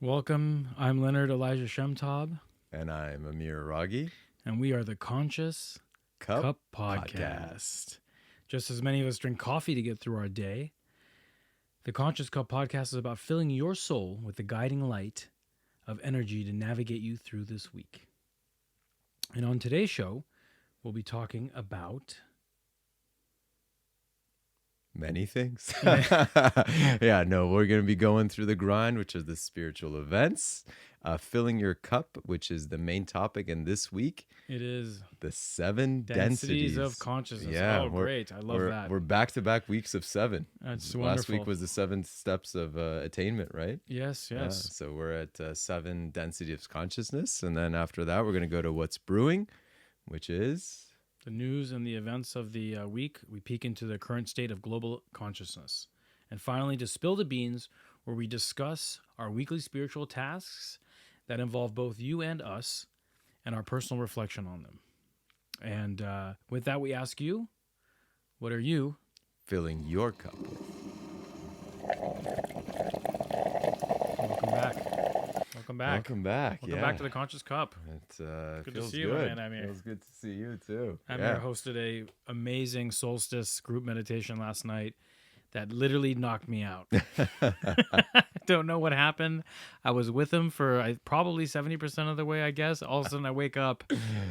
Welcome. I'm Leonard Elijah Shemtob, And I'm Amir Araghi. and we are the Conscious Cup Cup Podcast. Just as many of us drink coffee to get through our day, the Conscious Cup Podcast is about filling your soul with the guiding light of energy to navigate you through this week. And on today's show, we'll be talking about Many things. We're going to be going through the grind, which is the spiritual events, filling your cup, which is the main topic. And this week, it is the 7 densities of consciousness. Yeah, oh, great. I love that. We're back-to-back weeks of 7. That's Last wonderful. week was the 7 steps of attainment, right? Yes. So we're at 7 densities of consciousness. And then after that, we're going to go to what's brewing, which is... the news and the events of the week. We peek into the current state of global consciousness. And finally, to spill the beans, where we discuss our weekly spiritual tasks that involve both you and us and our personal reflection on them. And with that, we ask you, what are you filling your cup with? Welcome back. Welcome back to the Conscious Cup. It Good feels to see you, good. man, Amir. Feels good to see you too. Amir hosted a amazing solstice group meditation last night that literally knocked me out. I don't know what happened. I was with him for probably 70% of the way, I guess. All of a sudden I wake up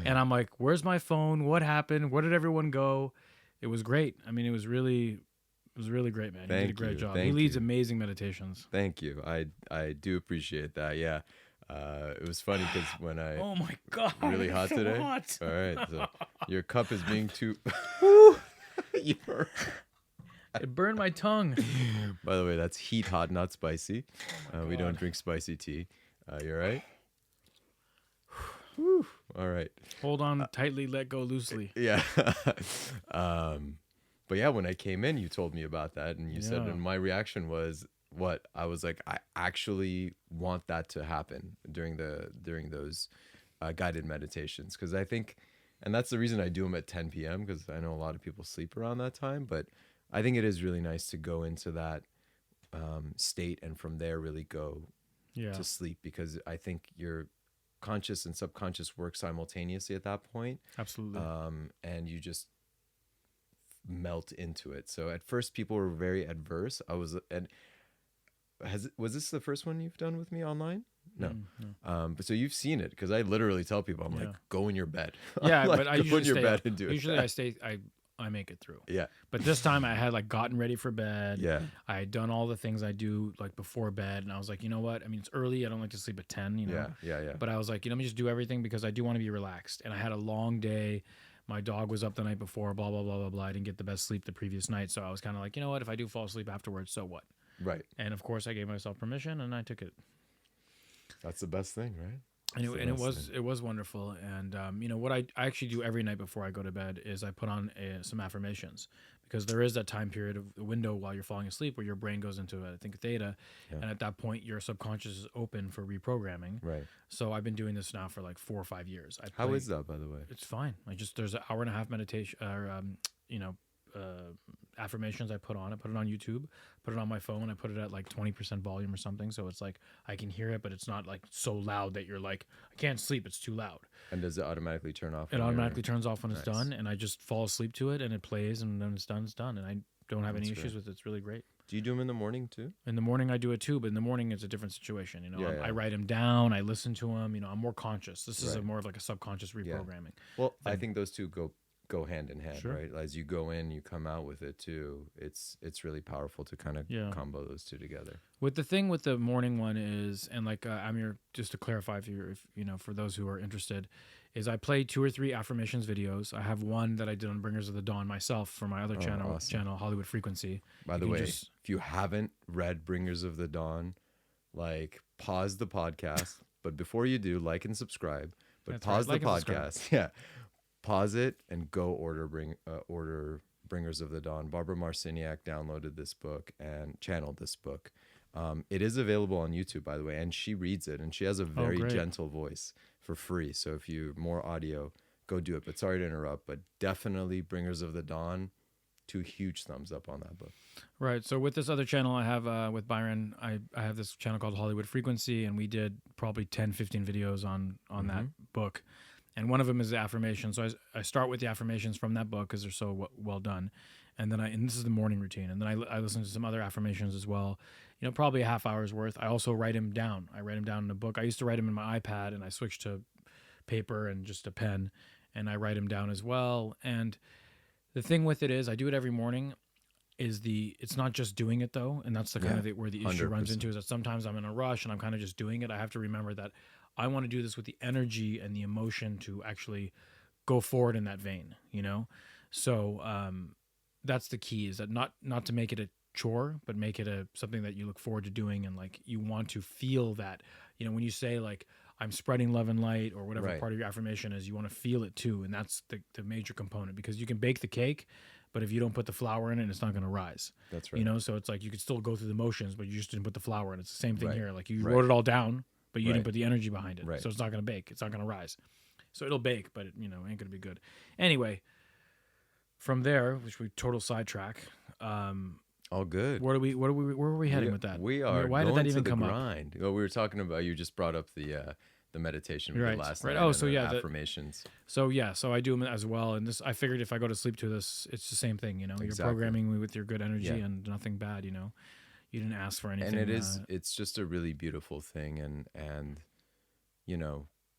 and I'm like, where's my phone? What happened? Where did everyone go? It was great. I mean, it was really great, man. You did a great job. He leads amazing meditations. Thank you. I do appreciate that. Yeah. It was funny because when I... Oh my God. Really hot today? What? All right. So your cup is being too... It burned my tongue. By the way, that's heat hot, not spicy. We don't drink spicy tea. You're right? Whew. All right. Hold on tightly, let go loosely. Yeah. But yeah, when I came in, you told me about that, and you said, and my reaction was, what? I was like, I actually want that to happen during those guided meditations, because I think, and that's the reason I do them at 10 p.m. because I know a lot of people sleep around that time, but I think it is really nice to go into that state and from there really go to sleep, because I think your conscious and subconscious work simultaneously at that point. Absolutely. And you just melt into it. So at first people were very adverse. Was this the first one you've done with me online? No. But so you've seen it, because I literally tell people, I'm like, go in your bed. Yeah, like, but I usually go in your stay bed up. and do Usually it. I make it through. Yeah. But this time I had gotten ready for bed. Yeah. I had done all the things I do before bed, and I was like, you know what? I mean, it's early. I don't like to sleep at 10, Yeah. But I was like, let me just do everything, because I do want to be relaxed. And I had a long day. My dog was up the night before, blah, blah, blah, blah, blah. I didn't get the best sleep the previous night. So I was kind of like, you know what? If I do fall asleep afterwards, so what? Right. And of course I gave myself permission and I took it. That's the best thing, right? It was wonderful. And what I actually do every night before I go to bed is I put on some affirmations, because there is that time period of the window while you're falling asleep where your brain goes into theta, and at that point your subconscious is open for reprogramming. Right. So I've been doing this now for 4 or 5 years. How is that, by the way? It's fine. There's an hour and a half meditation affirmations I put it on YouTube, put it on my phone. I put it at 20% volume or something, so it's I can hear it, but it's not so loud that you're I can't sleep, it's too loud. And does it automatically turn off? It automatically turns off when it's done, and I just fall asleep to it, and it plays, and then it's done, and I don't have any issues with it. It's really great. Do you do them in the morning too? In the morning I do it too, but in the morning it's a different situation. I write them down, I listen to them. I'm more conscious. This is more of a subconscious reprogramming. Well, I think those two go hand in hand, sure. Right? As you go in, you come out with it too. It's really powerful to kind of combo those two together. With the thing with the morning one is, and Amir, just to clarify, if for those who are interested, is I play 2 or 3 affirmations videos. I have one that I did on Bringers of the Dawn myself for my other channel Hollywood Frequency. By the way, if you haven't read Bringers of the Dawn, pause the podcast, but before you do, like and subscribe. But That's pause right. the podcast. Yeah. Pause it and go order Bringers of the Dawn. Barbara Marciniak downloaded this book and channeled this book. It is available on YouTube, by the way, and she reads it, and she has a very gentle voice for free. So if you more audio, go do it. But sorry to interrupt, but definitely Bringers of the Dawn, two huge thumbs up on that book. Right. So with this other channel I have with Byron, I have this channel called Hollywood Frequency, and we did probably 10, 15 videos on that book. And one of them is the affirmations. So I start with the affirmations from that book because they're so well done. And then and this is the morning routine. And then I listen to some other affirmations as well, probably a half hour's worth. I also write them down. I write them down in a book. I used to write them in my iPad, and I switched to paper and just a pen, and I write them down as well. And the thing with it is I do it every morning. It's not just doing it though, and that's the kind of where the issue 100%. runs into, is that sometimes I'm in a rush and I'm kind of just doing it. I have to remember that I want to do this with the energy and the emotion to actually go forward in that vein, So that's the key, is that not to make it a chore, but make it something that you look forward to doing, and like you want to feel that, when you say like I'm spreading love and light or whatever part of your affirmation is, you want to feel it too, and that's the major component, because you can bake the cake, but if you don't put the flour in it, it's not going to rise. That's right. So it's like you could still go through the motions, but you just didn't put the flour in. It's the same thing here. Like you wrote it all down, but you didn't put the energy behind it. So it's not going to bake. It's not going to rise. So it'll bake, but it, ain't going to be good. Anyway, from there, which we total sidetrack. All good. Where were we heading with that? We are Why going did that even to the come grind. Well, we were talking about, you just brought up the meditation we did last night. Oh, so affirmations. So I do them as well. And I figured if I go to sleep to this, it's the same thing. You're programming me with your good energy and nothing bad. You didn't ask for anything. And it's just a really beautiful thing. And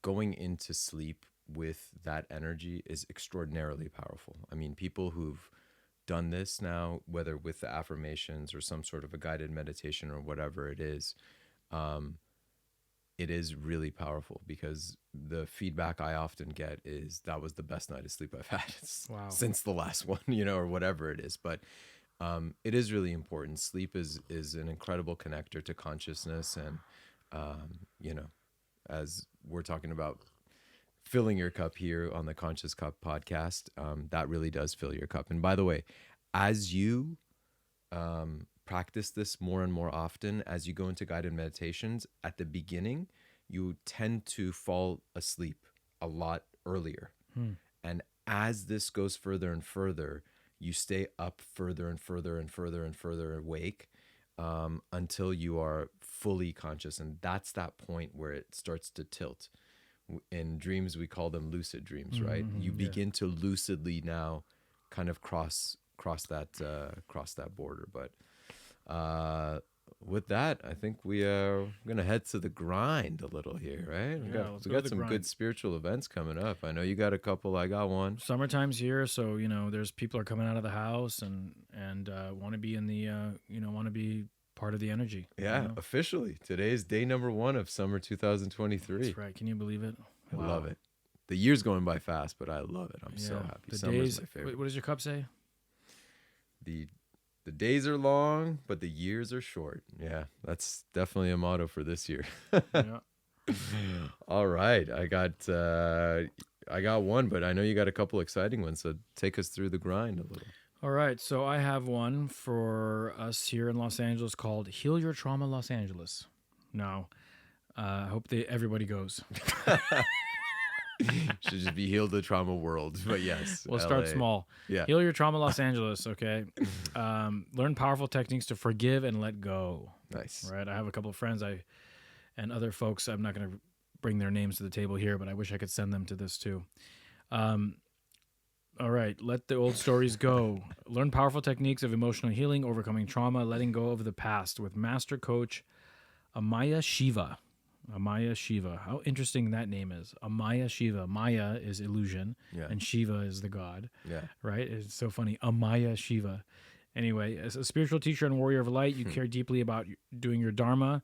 going into sleep with that energy is extraordinarily powerful. I mean, people who've done this now, whether with the affirmations or some sort of a guided meditation or whatever it is really powerful, because the feedback I often get is that was the best night of sleep I've had since the last one, or whatever it is. But it is really important. Sleep is an incredible connector to consciousness. And, as we're talking about filling your cup here on the Conscious Cup podcast, that really does fill your cup. And by the way, as you practice this more and more often, as you go into guided meditations, at the beginning, you tend to fall asleep a lot earlier. And as this goes further and further, you stay up further and further and further and further awake until you are fully conscious. And that's that point where it starts to tilt. In dreams, we call them lucid dreams, right? You begin to lucidly now kind of cross that border. But with that, I think we are going to head to the grind a little here, right? We got some good spiritual events coming up. I know you got a couple. I got one. Summertime's here, so there's people are coming out of the house and want to be in the want to be part of the energy. Yeah, officially. Today's day number 1 of summer 2023. That's right. Can you believe it? I love it. The year's going by fast, but I love it. I'm so happy. Summer's my favorite. What does your cup say? The days are long, but the years are short. Yeah, that's definitely a motto for this year. Yeah. All right. I got one, but I know you got a couple exciting ones, so take us through the grind a little. All right, so I have one for us here in Los Angeles called Heal Your Trauma Los Angeles. Now, I hope everybody goes. Should just be Heal the Trauma World, but yes. We'll start small. Yeah. Heal Your Trauma Los Angeles, okay? Learn powerful techniques to forgive and let go. Nice. Right, I have a couple of friends and other folks. I'm not going to bring their names to the table here, but I wish I could send them to this too. All right, let the old stories go. Learn powerful techniques of emotional healing, overcoming trauma, letting go of the past with master coach Amaya Shiva. Amaya Shiva. How interesting that name is. Amaya Shiva. Maya is illusion, and Shiva is the god. Yeah. Right? It's so funny. Amaya Shiva. Anyway, as a spiritual teacher and warrior of light, you care deeply about doing your dharma,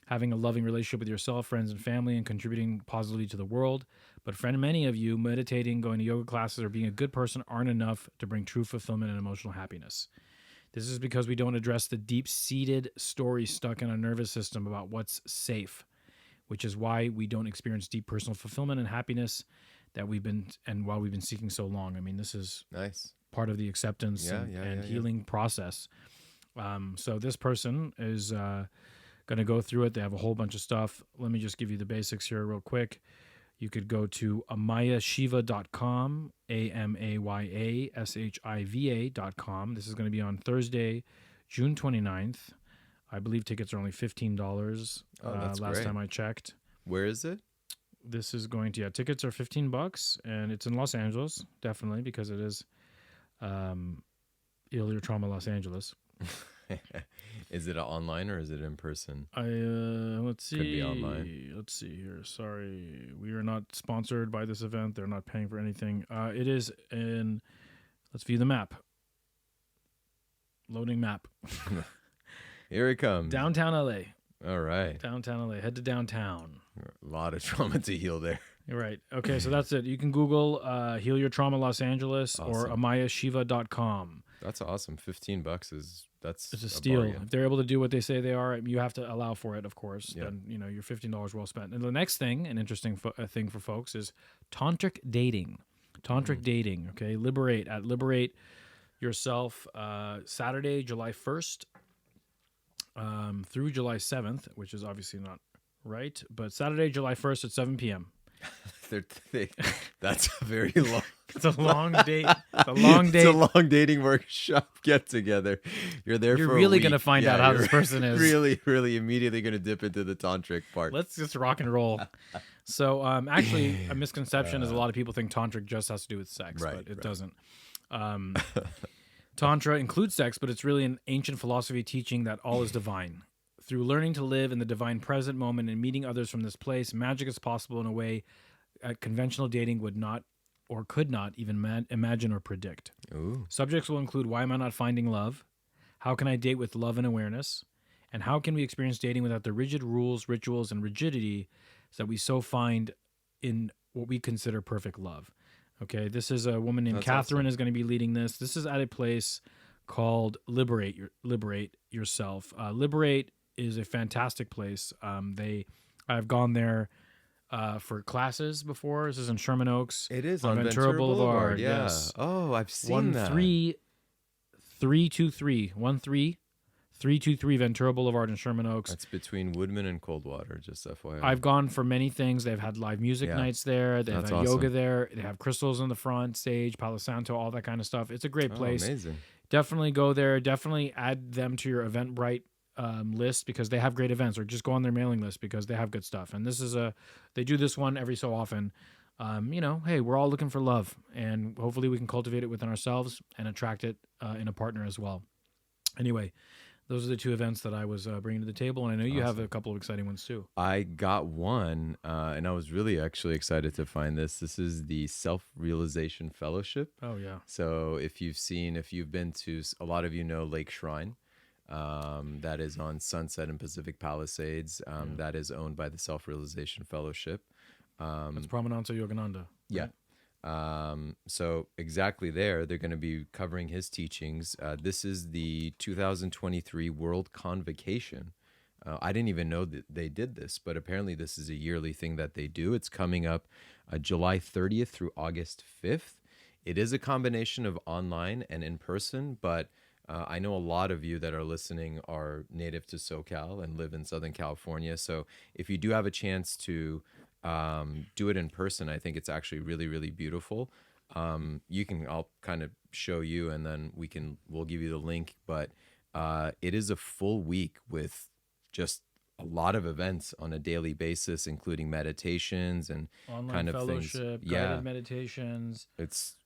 having a loving relationship with yourself, friends, and family, and contributing positively to the world. But for many of you, meditating, going to yoga classes, or being a good person aren't enough to bring true fulfillment and emotional happiness. This is because we don't address the deep-seated story stuck in our nervous system about what's safe, which is why we don't experience deep personal fulfillment and happiness that we've been seeking so long. I mean, this is nice part of the acceptance and healing process. So this person is going to go through it. They have a whole bunch of stuff. Let me just give you the basics here real quick. You could go to amayashiva.com, amayashiva.com. This is going to be on Thursday, June 29th. I believe tickets are only $15. Oh, that's last great. time I checked. Where is it? This is going to, tickets are $15, and it's in Los Angeles, definitely, because it is Heal Your Trauma Los Angeles. Is it online or is it in person? Let's see. Could be online. Let's see here. Sorry, we are not sponsored by this event. They're not paying for anything. It is in. Let's view the map. Loading map. Here it comes. Downtown LA. All right. Downtown LA. Head to downtown. A lot of trauma to heal there. You're right. Okay, so that's it. You can Google Heal Your Trauma Los Angeles or amayashiva.com. That's awesome. $15 is it's a steal. bargain. If they're able to do what they say they are, you have to allow for it, of course. Yeah. Then your $15 well spent. And the next thing, an interesting thing for folks, is tantric dating. Tantric dating. Okay, liberate yourself. Saturday, July 1st, through July 7th, which is obviously not right, but Saturday, July 1st at 7 p.m. That's a very long. It's a long date. It's a long date. It's a long dating workshop get together. You're there. You're for really a week. gonna find out how this person is. Really, really immediately gonna dip into the tantric part. Let's just rock and roll. So, actually, a misconception is a lot of people think tantric just has to do with sex, but it doesn't. Tantra includes sex, but it's really an ancient philosophy teaching that all is divine. Through learning to live in the divine present moment and meeting others from this place, magic is possible in a way conventional dating would not or could not even imagine or predict. Ooh. Subjects will include why am I not finding love? How can I date with love and awareness? And how can we experience dating without the rigid rules, rituals, and rigidity that we so find in what we consider perfect love? Okay, this is a woman named Catherine is going to be leading this. This is at a place called Liberate Yourself. Liberate is a fantastic place. I've gone there for classes before. This is in Sherman Oaks. It is on Ventura Boulevard. Yeah. Yes. Oh, I've seen that. 13323 Ventura Boulevard in Sherman Oaks. That's between Woodman and Coldwater, just FYI. I've gone for many things. They've had live music nights there. They've had yoga there. They have crystals on the front stage, Palo Santo, all that kind of stuff. It's a great place. Amazing. Definitely go there. Definitely add them to your Eventbrite list because they have great events, or just go on their mailing list because they have good stuff. And they do this one every so often. Hey, we're all looking for love, and hopefully we can cultivate it within ourselves and attract it in a partner as well. Anyway, those are the two events that I was bringing to the table, and I know you have a couple of exciting ones too. I got one, and I was really actually excited to find this. This is the Self-Realization Fellowship. Oh, yeah. So if you've been to, a lot of you know Lake Shrine. That is on Sunset and Pacific Palisades. That is owned by the Self-Realization Fellowship. That's Promenade Yogananda. Yeah. So exactly they're going to be covering his teachings. This is the 2023 World Convocation. I didn't even know that they did this, but apparently this is a yearly thing that they do. It's coming up July 30th through August 5th. It is a combination of online and in person, but I know a lot of you that are listening are native to SoCal and live in Southern California. So if you do have a chance to do it in person, I think it's actually really, really beautiful. I'll kind of show you, and then we'll give you the link, but it is a full week with just a lot of events on a daily basis, including meditations and online kind of fellowship, things. guided meditations,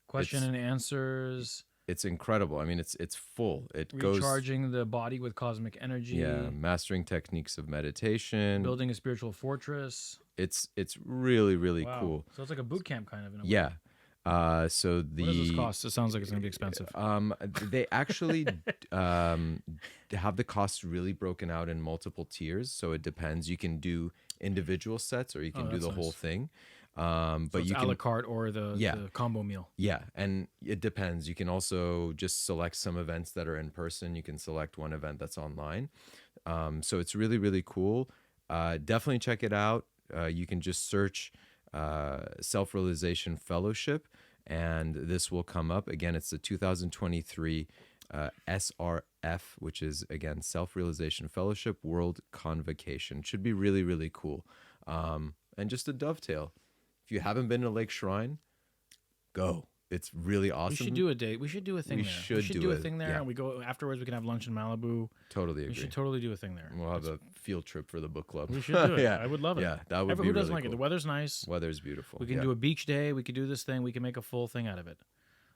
question and answers. It's incredible. I mean, it's full. It goes recharging the body with cosmic energy. Yeah, mastering techniques of meditation, building a spiritual fortress. It's really, really cool. So it's like a boot camp kind of in a way. Yeah. So what does this cost? It sounds like it's going to be expensive. They actually have the costs really broken out in multiple tiers. So it depends. You can do individual sets, or you can do the whole thing. But it's you a la carte or the combo meal. Yeah, and it depends. You can also just select some events that are in person. You can select one event that's online. So it's really, really cool. Definitely check it out. You can just search Self-Realization Fellowship, and this will come up. Again, it's the 2023 SRF, which is, again, Self-Realization Fellowship World Convocation. Should be really, really cool. And just a dovetail If you haven't been to Lake Shrine, go. It's really awesome. We should do a date. We should do a thing there. We should do a thing there. Yeah. And we go afterwards. We can have lunch in Malibu. Totally agree. We should totally do a thing there. We'll have a field trip for the book club. We should do it. Yeah, I would love it. Yeah, that would be Who really doesn't like cool. it? The weather's nice. Weather's beautiful. We can do a beach day. We could do this thing. We can make a full thing out of it.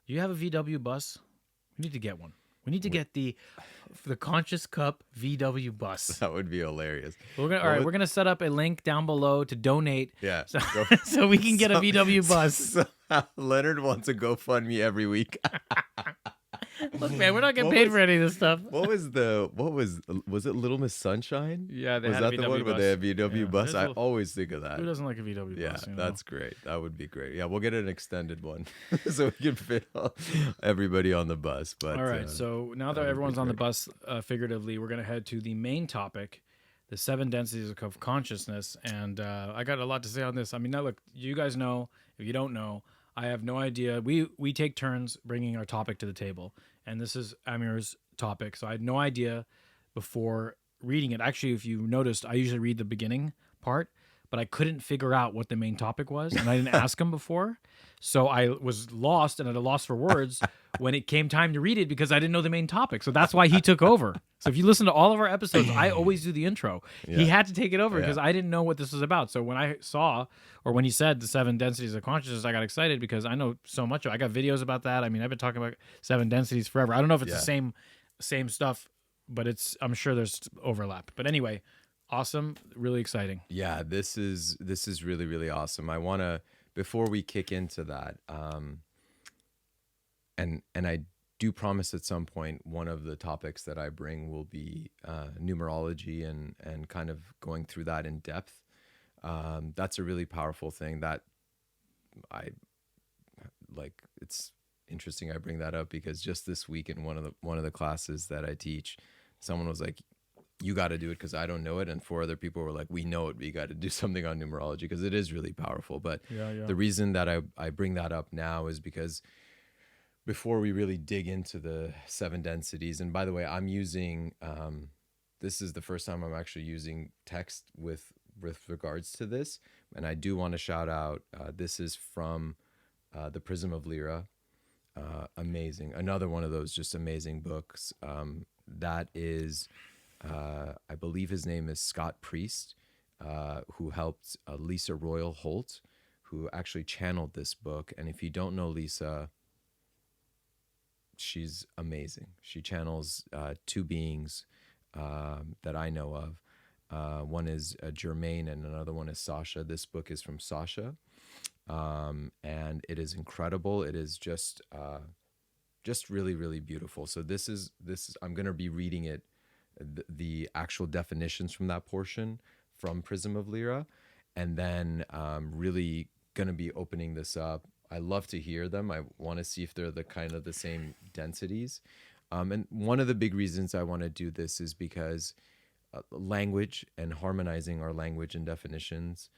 Do you have a VW bus? We need to get one. We need to get the Conscious Cup VW bus. That would be hilarious. We're gonna set up a link down below to donate. Yeah. So we can get a VW bus. So Leonard wants a GoFundMe every week. Look, man, we're not getting paid for any of this stuff. Was it Little Miss Sunshine? Yeah, they was had that a the VW one where bus. they have VW bus? I Who always think of that. doesn't like a VW Yeah, bus? that's great. That would be great. Yeah, we'll get an extended one so we can fit everybody on the bus. But all right. So now that everyone's on the bus, figuratively, we're gonna head to the main topic, the 7 densities of consciousness. And I got a lot to say on this. I mean, now look, you guys know. If you don't know, I have no idea. We take turns bringing our topic to the table, and this is Amir's topic. So I had no idea before reading it. Actually, if you noticed, I usually read the beginning part, but I couldn't figure out what the main topic was, and I didn't ask him before. So I was lost and at a loss for words when it came time to read it because I didn't know the main topic. So that's why he took over. So if you listen to all of our episodes, I always do the intro. Yeah. He had to take it over because I didn't know what this was about. So when I saw, or when he said the 7 densities of consciousness, I got excited because I know so much. I got videos about that. I mean, I've been talking about 7 densities forever. I don't know if it's the same stuff, but I'm sure there's overlap. But anyway, awesome, really exciting. Yeah, this is really, really awesome. I want to, before we kick into that, and I do promise at some point one of the topics that I bring will be numerology and kind of going through that in depth. That's a really powerful thing that I like. It's interesting I bring that up because just this week in one of the classes that I teach, someone was like, you got to do it because I don't know it. And 4 other people were like, we know it, but you got to do something on numerology because it is really powerful. But the reason that I bring that up now is because before we really dig into the 7 densities, and by the way, I'm using, this is the first time I'm actually using text with regards to this. And I do want to shout out, this is from The Prism of Lyra. Amazing. Another one of those just amazing books. That is... I believe his name is Scott Priest, who helped Lisa Royal Holt, who actually channeled this book. And if you don't know Lisa, she's amazing. She channels 2 beings that I know of. One is Jermaine and another one is Sasha. This book is from Sasha, and it is incredible. It is just really, really beautiful. So this is I'm going to be reading it, the actual definitions from that portion from Prism of Lyra, and then really going to be opening this up. I love to hear them. I want to see if they're the kind of the same densities. And one of the big reasons I want to do this is because language and harmonizing our language and definitions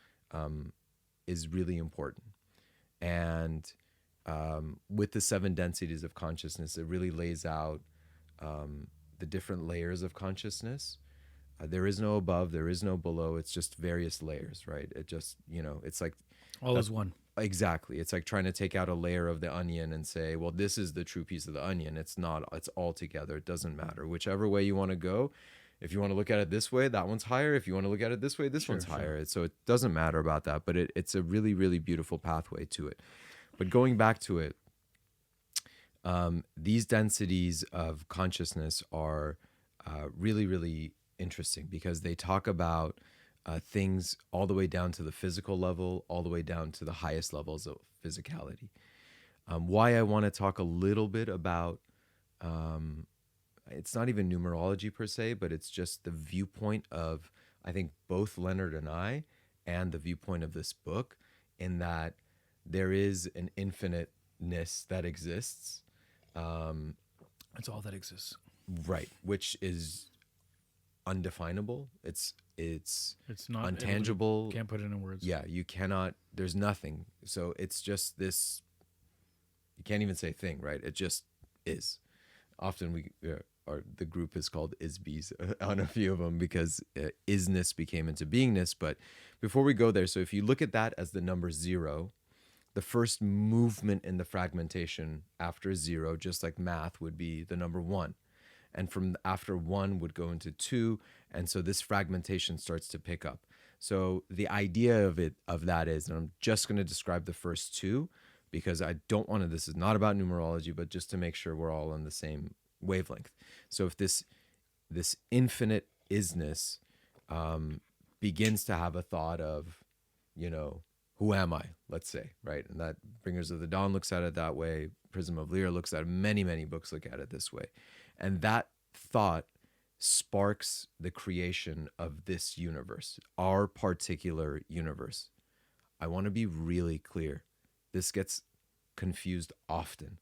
is really important. And with the 7 densities of consciousness, it really lays out the different layers of consciousness. There is no above, there is no below. It's just various layers, right? It just, it's like all is one. Exactly. It's like trying to take out a layer of the onion and say, well, this is the true piece of the onion. It's not, it's all together. It doesn't matter. Whichever way you want to go. If you want to look at it this way, that one's higher. If you want to look at it this way, this one's higher. So it doesn't matter about that, but it's a really, really beautiful pathway to it. But going back to it, these densities of consciousness are really, really interesting because they talk about things all the way down to the physical level, all the way down to the highest levels of physicality. Why I want to talk a little bit about, it's not even numerology per se, but it's just the viewpoint of, I think, both Leonard and I, and the viewpoint of this book, in that there is an infiniteness that exists. It's all that exists. Right, which is undefinable. It's not untangible. Can't put it in words. Yeah, you cannot. There's nothing. So it's just this. You can't even say thing, right? It just is. Often or the group is called isbes on a few of them because isness became into beingness. But before we go there, so if you look at that as the number 0, the first movement in the fragmentation after 0, just like math, would be the number 1. And from after 1 would go into 2. And so this fragmentation starts to pick up. So the idea of that is, and I'm just going to describe the first 2 because I don't want to, this is not about numerology, but just to make sure we're all on the same wavelength. So if this infinite isness begins to have a thought of, who am I, let's say, right? And that Bringers of the Dawn looks at it that way. Prism of Lyra looks at it. Many, many books look at it this way. And that thought sparks the creation of this universe, our particular universe. I want to be really clear. This gets confused often.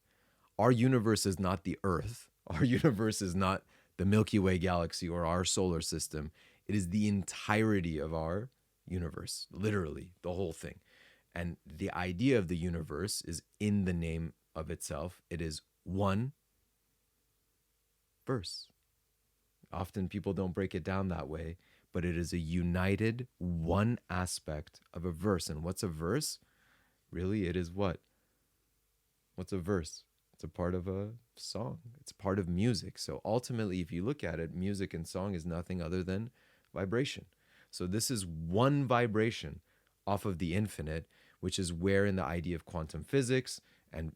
Our universe is not the Earth. Our universe is not the Milky Way galaxy or our solar system. It is the entirety of our universe, literally the whole thing. And the idea of the universe is in the name of itself. It is one verse. Often people don't break it down that way, but it is a united one aspect of a verse. And what's a verse? Really, it is what? What's a verse? It's a part of a song. It's part of music. So ultimately, if you look at it, music and song is nothing other than vibration. So this is one vibration off of the infinite, which is where in the idea of quantum physics and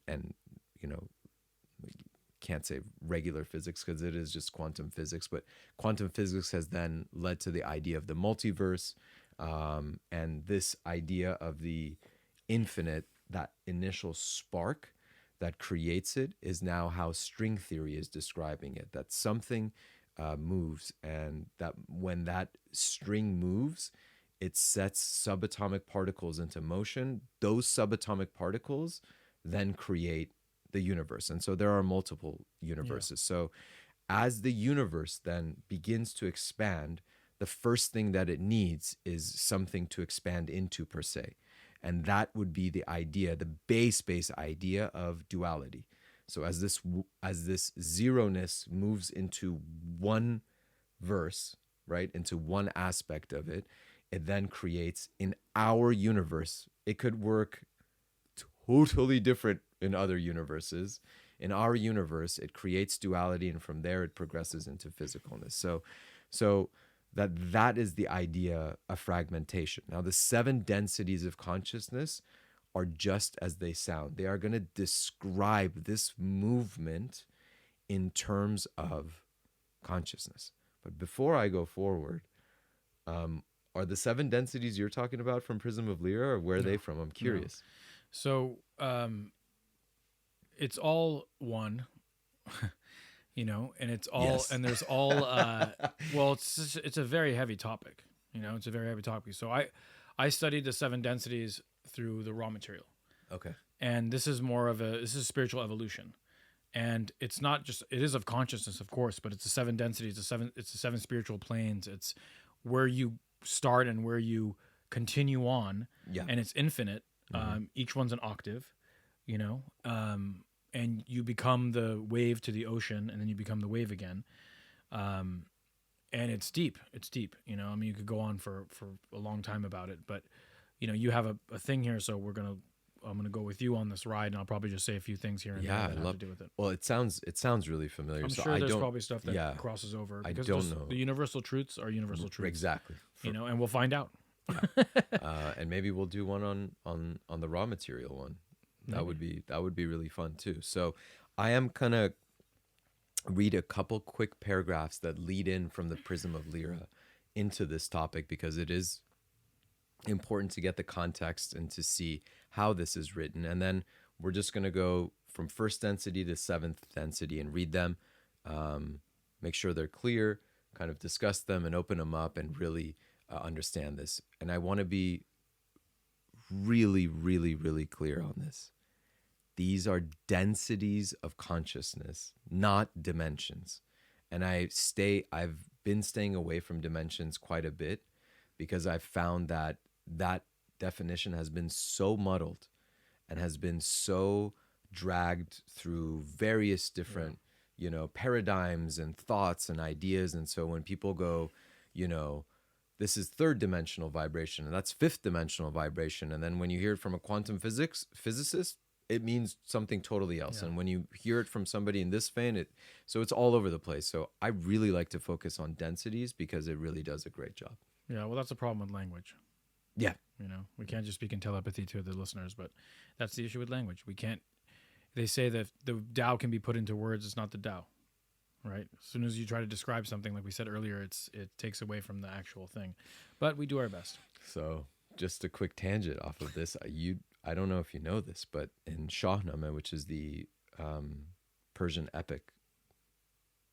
can't say regular physics because it is just quantum physics, but quantum physics has then led to the idea of the multiverse, and this idea of the infinite, that initial spark that creates it, is now how string theory is describing it, that something moves, and that when that string moves, it sets subatomic particles into motion. Those subatomic particles then create the universe. And so there are multiple universes. Yeah. So as the universe then begins to expand, the first thing that it needs is something to expand into per se. And that would be the idea, the base idea of duality. So as this zero-ness moves into one verse, right, into one aspect of it, it then creates in our universe. It could work totally different in other universes. In our universe, it creates duality, and from there it progresses into physicalness. So that is the idea of fragmentation. Now, the 7 densities of consciousness are just as they sound. They are going to describe this movement in terms of consciousness. But before I go forward, are the 7 densities you're talking about from Prism of Lyra, or where are they from? I'm curious. No. So it's all one, and it's all, yes. And there's all, well, it's a very heavy topic, it's a very heavy topic. So I studied the 7 densities through the raw material. Okay. And this is spiritual evolution. And it's not just, it is of consciousness, of course, but it's the 7 densities, it's the 7 spiritual planes. It's where you start and where you continue on. Yeah. And it's infinite. Mm-hmm. Each one's an octave, and you become the wave to the ocean, and then you become the wave again. And it's deep. You could go on for a long time about it, but you have a thing here. So I'm going to go with you on this ride, and I'll probably just say a few things here and there that have to do with it. Well, it sounds really familiar. I'm sure there's probably stuff that crosses over. Because I don't know. The universal truths are universal truths. Exactly. And we'll find out. Yeah. And maybe we'll do one on the raw material one. That would be really fun too. So I am gonna read a couple quick paragraphs that lead in from the Prism of Lyra into this topic, because it is important to get the context and to see how this is written. And then we're just gonna go from first density to 7th density and read them, make sure they're clear, kind of discuss them and open them up and really understand this. And I want to be really, really, really clear on this. These are densities of consciousness, not dimensions. And I've been staying away from dimensions quite a bit because I've found that definition has been so muddled and has been so dragged through various different paradigms and thoughts and ideas. And so when people go, this is third dimensional vibration and that's fifth dimensional vibration. And then when you hear it from a quantum physicist, it means something totally else. Yeah. And when you hear it from somebody in this vein, so it's all over the place. So I really like to focus on densities because it really does a great job. Yeah, well, that's the problem with language. Yeah. We can't just speak in telepathy to the listeners, but that's the issue with language. We can't, they say that the Tao can be put into words. It's not the Tao, right? As soon as you try to describe something, like we said earlier, it takes away from the actual thing, but we do our best. So just a quick tangent off of this. I don't know if you know this, but in Shahnameh, which is the Persian epic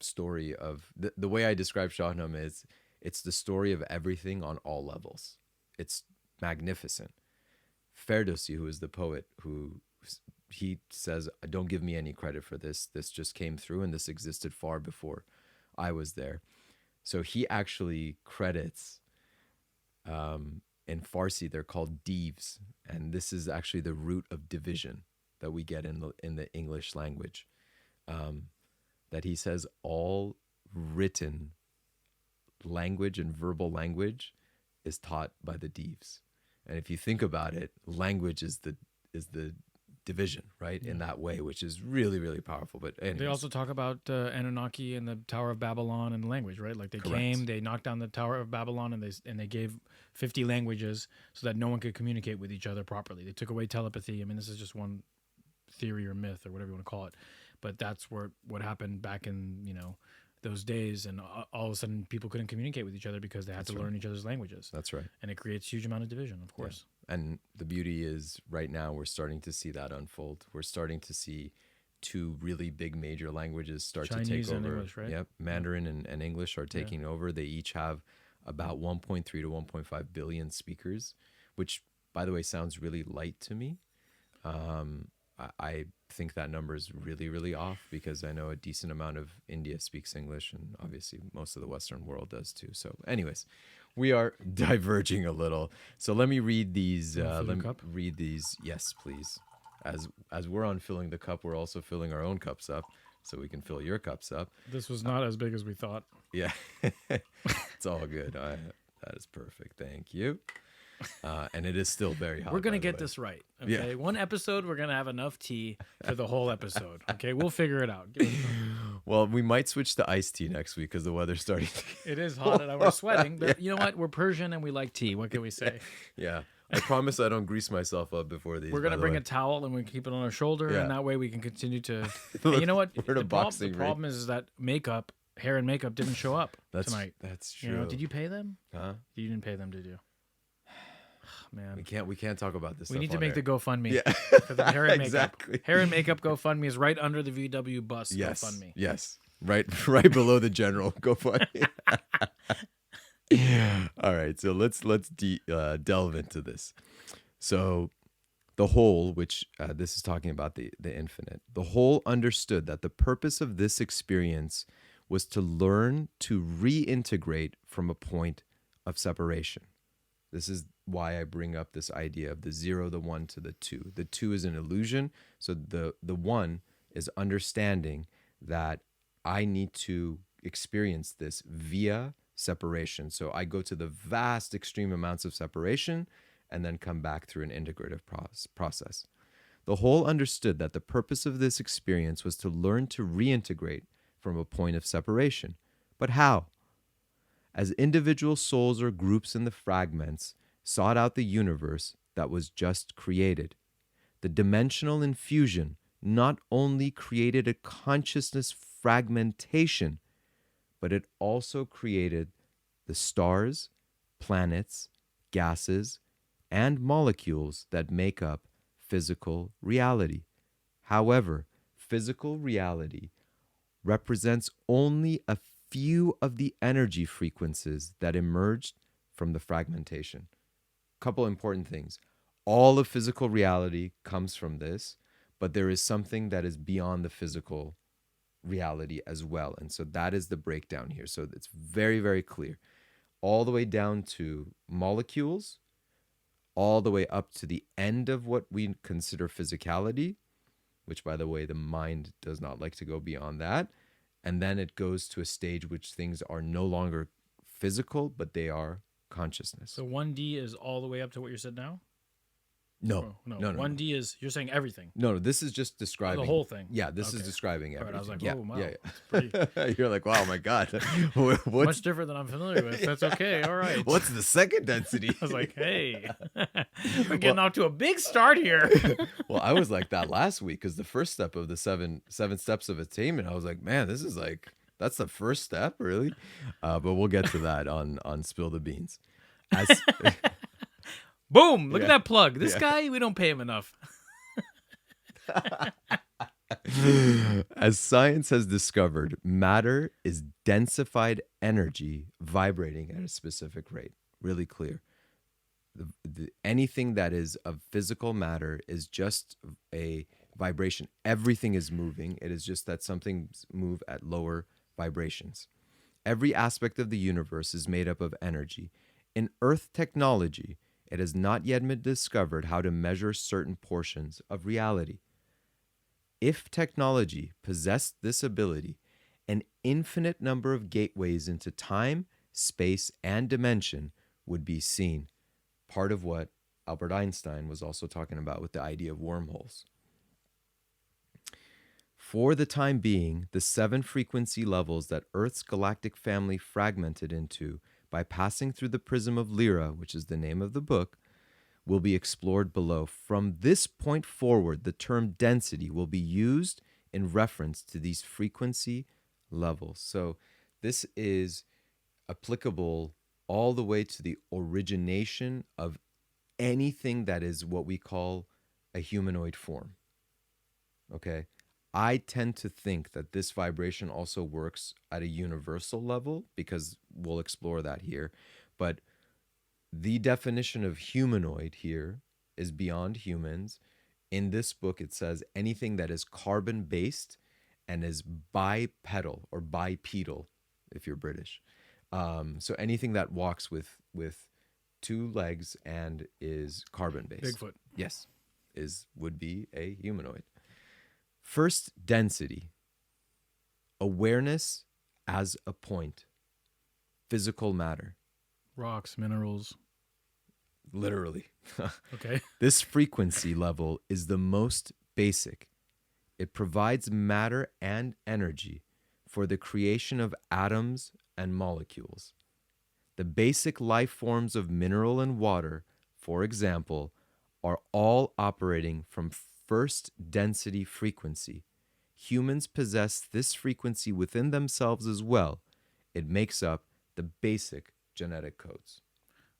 story of the way I describe Shahnameh is it's the story of everything on all levels. It's magnificent. Ferdowsi, who is the poet, he says, don't give me any credit for this. This just came through and this existed far before I was there. So he actually credits, in Farsi, they're called divs. And this is actually the root of division that we get in the English language. That he says all written language and verbal language is taught by the divs. And if you think about it, language is the division, right? Yeah. In that way, which is really, really powerful. But anyways. They also talk about Anunnaki and the Tower of Babylon and language, right? Like they knocked down the Tower of Babylon and they gave 50 languages so that no one could communicate with each other properly. They took away telepathy. I mean, this is just one theory or myth or whatever you want to call it. But that's what happened back in, those days, and all of a sudden people couldn't communicate with each other because they had to learn each other's languages. That's right. And it creates huge amount of division, of course. Yeah. And the beauty is right now we're starting to see that unfold. We're starting to see two really big major languages start Chinese to take over. And English, right? Yep. Mandarin and English are taking over. They each have about 1.3 to 1.5 billion speakers, which, by the way, sounds really light to me. I think that number is really, really off because I know a decent amount of India speaks English, and obviously most of the Western world does too. So anyways, we are diverging a little. So let me read these. Read these. Yes, please. As we're on filling the cup, we're also filling our own cups up so we can fill your cups up. This was not as big as we thought. Yeah, it's all good. That is perfect. Thank you. And it is still very hot. We're going to get this right. Okay. Yeah. One episode, we're going to have enough tea for the whole episode. Okay. We'll figure it out. Well, we might switch to iced tea next week because the weather's starting It is hot and we're sweating. But you know what? We're Persian and we like tea. What can we say? Yeah. I promise I don't grease myself up before these. We're going to bring a towel and we keep it on our shoulder. Yeah. And that way we can continue to. You know what? We're in a boxing The problem is that hair and makeup didn't show up tonight. That's true. Did you pay them? Huh? You didn't pay them, did you? Man, we can't talk about this. We need to make the GoFundMe. Yeah, for the hair and makeup. Exactly. Hair and makeup GoFundMe is right under the VW bus. Yes. GoFundMe. Yes, right below the general GoFundMe. All right, so let's delve into this. So, the whole, which this is talking about the infinite, the whole understood that the purpose of this experience was to learn to reintegrate from a point of separation. This is why I bring up this idea of the 0, the 1 to the 2. The 2 is an illusion. So the 1 is understanding that I need to experience this via separation. So I go to the vast extreme amounts of separation and then come back through an integrative process. The whole understood that the purpose of this experience was to learn to reintegrate from a point of separation. But how? As individual souls or groups in the fragments sought out the universe that was just created, the dimensional infusion not only created a consciousness fragmentation, but it also created the stars, planets, gases, and molecules that make up physical reality. However, physical reality represents only a few of the energy frequencies that emerged from the fragmentation. Couple important things. All of physical reality comes from this, but there is something that is beyond the physical reality as well. And so that is the breakdown here. So it's very, very clear. All the way down to molecules, all the way up to the end of what we consider physicality, which, by the way, the mind does not like to go beyond that. And then it goes to a stage which things are no longer physical, but they are consciousness. So 1D is all the way up to what you said now? No. No. No. 1D is, you're saying everything. No, this is just describing the whole thing. Yeah, this is describing everything. Right, I was like, yeah, oh, wow. Yeah. Pretty... You're like, wow, my God. Much different than I'm familiar with. That's okay. All right. What's the second density? I was like, hey, we're getting off to a big start here. Well, I was like that last week because the first step of the seven steps of attainment, I was like, man, this is like, that's the first step, really? But we'll get to that on Spill the Beans. Boom! Look at that plug. This guy, we don't pay him enough. As science has discovered, matter is densified energy vibrating at a specific rate. Really clear. Anything that is of physical matter is just a vibration. Everything is moving. It is just that some things move at lower vibrations. Every aspect of the universe is made up of energy. In Earth technology, it has not yet been discovered how to measure certain portions of reality. If technology possessed this ability, an infinite number of gateways into time, space, and dimension would be seen. Part of what Albert Einstein was also talking about with the idea of wormholes. For the time being, the 7 frequency levels that Earth's galactic family fragmented into by passing through the prism of Lyra, which is the name of the book, will be explored below. From this point forward, the term density will be used in reference to these frequency levels. So this is applicable all the way to the origination of anything that is what we call a humanoid form. Okay? I tend to think that this vibration also works at a universal level because we'll explore that here. But the definition of humanoid here is beyond humans. In this book, it says anything that is carbon-based and is bipedal or bipedal, if you're British. So anything that walks with 2 legs and is carbon-based. Bigfoot. Yes, would be a humanoid. First, density. Awareness as a point. Physical matter. Rocks, minerals. Literally. Okay. This frequency level is the most basic. It provides matter and energy for the creation of atoms and molecules. The basic life forms of mineral and water, for example, are all operating from first density frequency. Humans possess this frequency within themselves as well. It makes up the basic genetic codes.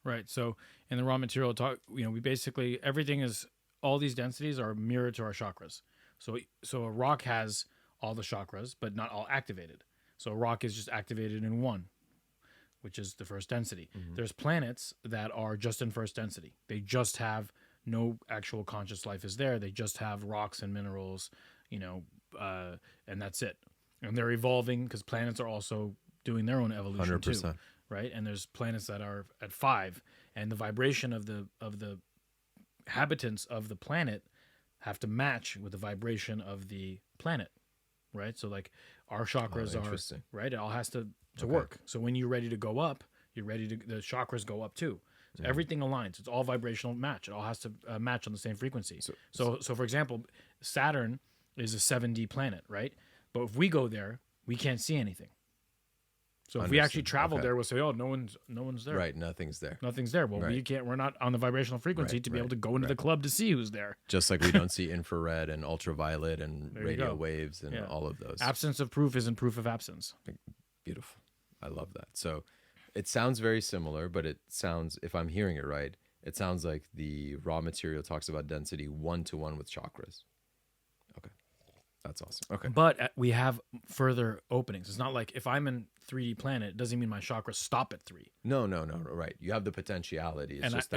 Right. So in the raw material talk, we basically, everything is, all these densities are mirrored to our chakras. So a rock has all the chakras, but not all activated. So a rock is just activated in one, which is the first density. Mm-hmm. There's planets that are just in first density. They just have no actual conscious life is there. They just have rocks and minerals, and that's it. And they're evolving because planets are also doing their own evolution 100%. Too, right? And there's planets that are at 5, and the vibration of the habitants of the planet have to match with the vibration of the planet, right? So like our chakras are right. It all has to work. So when you're ready to go up, the chakras go up too. So everything aligns. It's all vibrational match. It all has to match on the same frequency. So for example, Saturn is a 7D planet, right? But if we go there, we can't see anything. So if we actually travel there, we'll say, "Oh, no one's there." Right, nothing's there. Nothing's there. Well, we can't. We're not on the vibrational frequency to be able to go into the club to see who's there. Just like we don't see infrared and ultraviolet and radio waves and all of those. Absence of proof isn't proof of absence. Beautiful. I love that. So it sounds very similar, but it sounds, if I'm hearing it right, it sounds like the raw material talks about density 1-to-1 with chakras. Okay. That's awesome. Okay. But we have further openings. It's not like if I'm in 3D planet, it doesn't mean my chakras stop at 3. No. Right. You have the potentiality. It's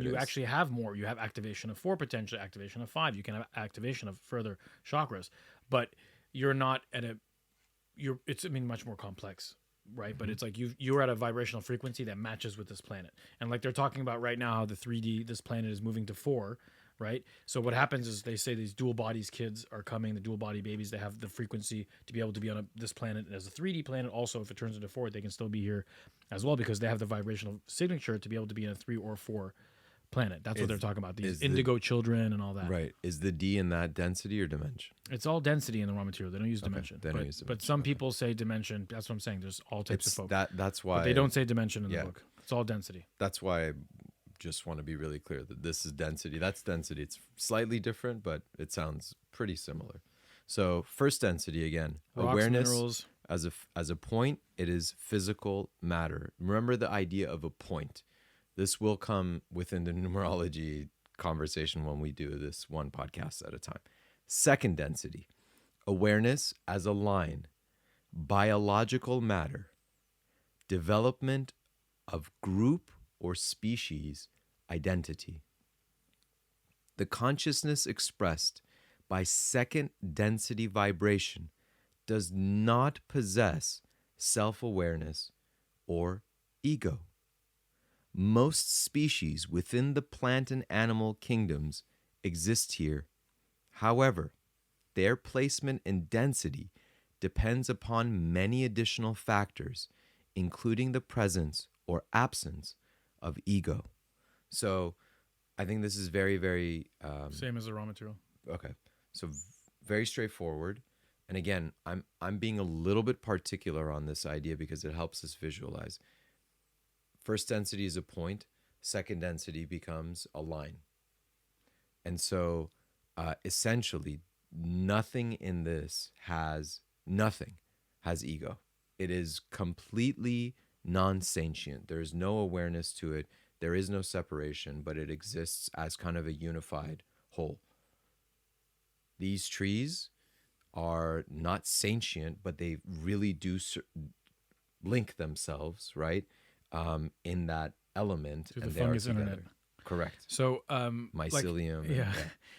you actually have more. You have activation of 4 potentially, activation of 5. You can have activation of further chakras, but you're not at it's much more complex, right? Mm-hmm. But it's like you're at a vibrational frequency that matches with this planet. And like they're talking about right now how the 3D, this planet is moving to 4. right? So what happens is they say these dual bodies kids are coming, the dual body babies, they have the frequency to be able to be on this planet as a 3D planet. Also, if it turns into 4, they can still be here as well because they have the vibrational signature to be able to be in a 3 or 4 planet. That's what they're talking about. These indigo children and all that. Right. Is the D in that density or dimension? It's all density in the raw material. They don't use dimension. They don't use dimension. But some people say dimension. That's what I'm saying. There's all types of folks. That's why. But they don't say dimension in the book. It's all density. That's why I just want to be really clear that this is density. That's density. It's slightly different, but it sounds pretty similar. So first density again, Rocks, awareness minerals. As a point, it is physical matter. Remember the idea of a point. This will come within the numerology conversation when we do this one podcast at a time. Second density, awareness as a line, biological matter, development of group or species identity. The consciousness expressed by second density vibration does not possess self-awareness or ego. Most species within the plant and animal kingdoms exist here. However, their placement and density depends upon many additional factors, including the presence or absence of ego. So I think this is very, very... same as the raw material. Okay. So very straightforward. And again, I'm being a little bit particular on this idea because it helps us visualize. First density is a point. Second density becomes a line. And so essentially, nothing in this has ego. It is completely non-sentient. There is no awareness to it. There is no separation, but it exists as kind of a unified whole. These trees are not sentient, but they really do link themselves, right, in that element. Through the fungus internet. Correct. So mycelium. Yeah.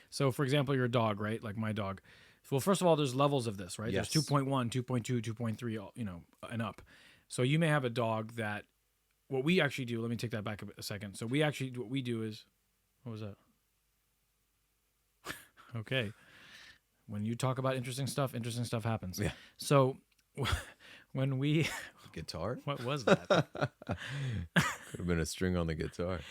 So for example, your dog, right? Like my dog. Well, first of all, there's levels of this, right? Yes. There's 2.1, 2.2, 2.3, and up. So you may have a dog that, what we actually do, let me take that back a second. So what we do is, what was that? Okay. When you talk about interesting stuff happens. Yeah. So when we... Guitar? What was that? Could have been a string on the guitar.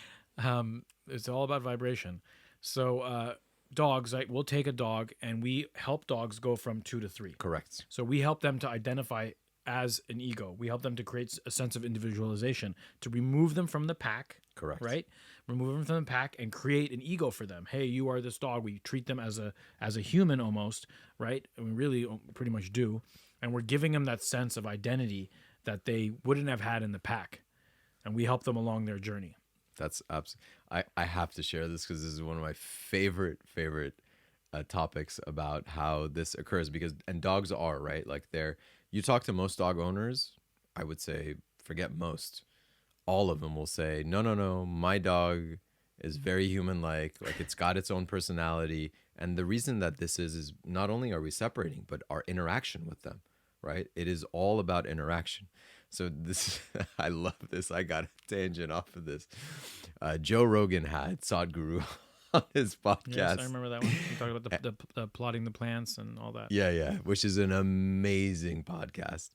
It's all about vibration. So dogs, right? We'll take a dog and we help dogs go from 2 to 3. Correct. So we help them to identify as an ego. We help them to create a sense of individualization, to remove them from the pack. Correct. Right? Remove them from the pack and create an ego for them. Hey, you are this dog. We treat them as a human almost, right? And we really pretty much do. And we're giving them that sense of identity that they wouldn't have had in the pack. And we help them along their journey. That's absolutely. I have to share this because this is one of my favorite topics about how this occurs. And dogs are, right, like you talk to most dog owners, I would say forget most, all of them will say no, my dog is very human-like it's got its own personality. And the reason that this is not only are we separating, but our interaction with them, right? It is all about interaction. So this, I love this. I got a tangent off of this. Joe Rogan had Sadhguru on his podcast. Yes, I remember that one. You talked about the plotting the plants and all that. Yeah, which is an amazing podcast.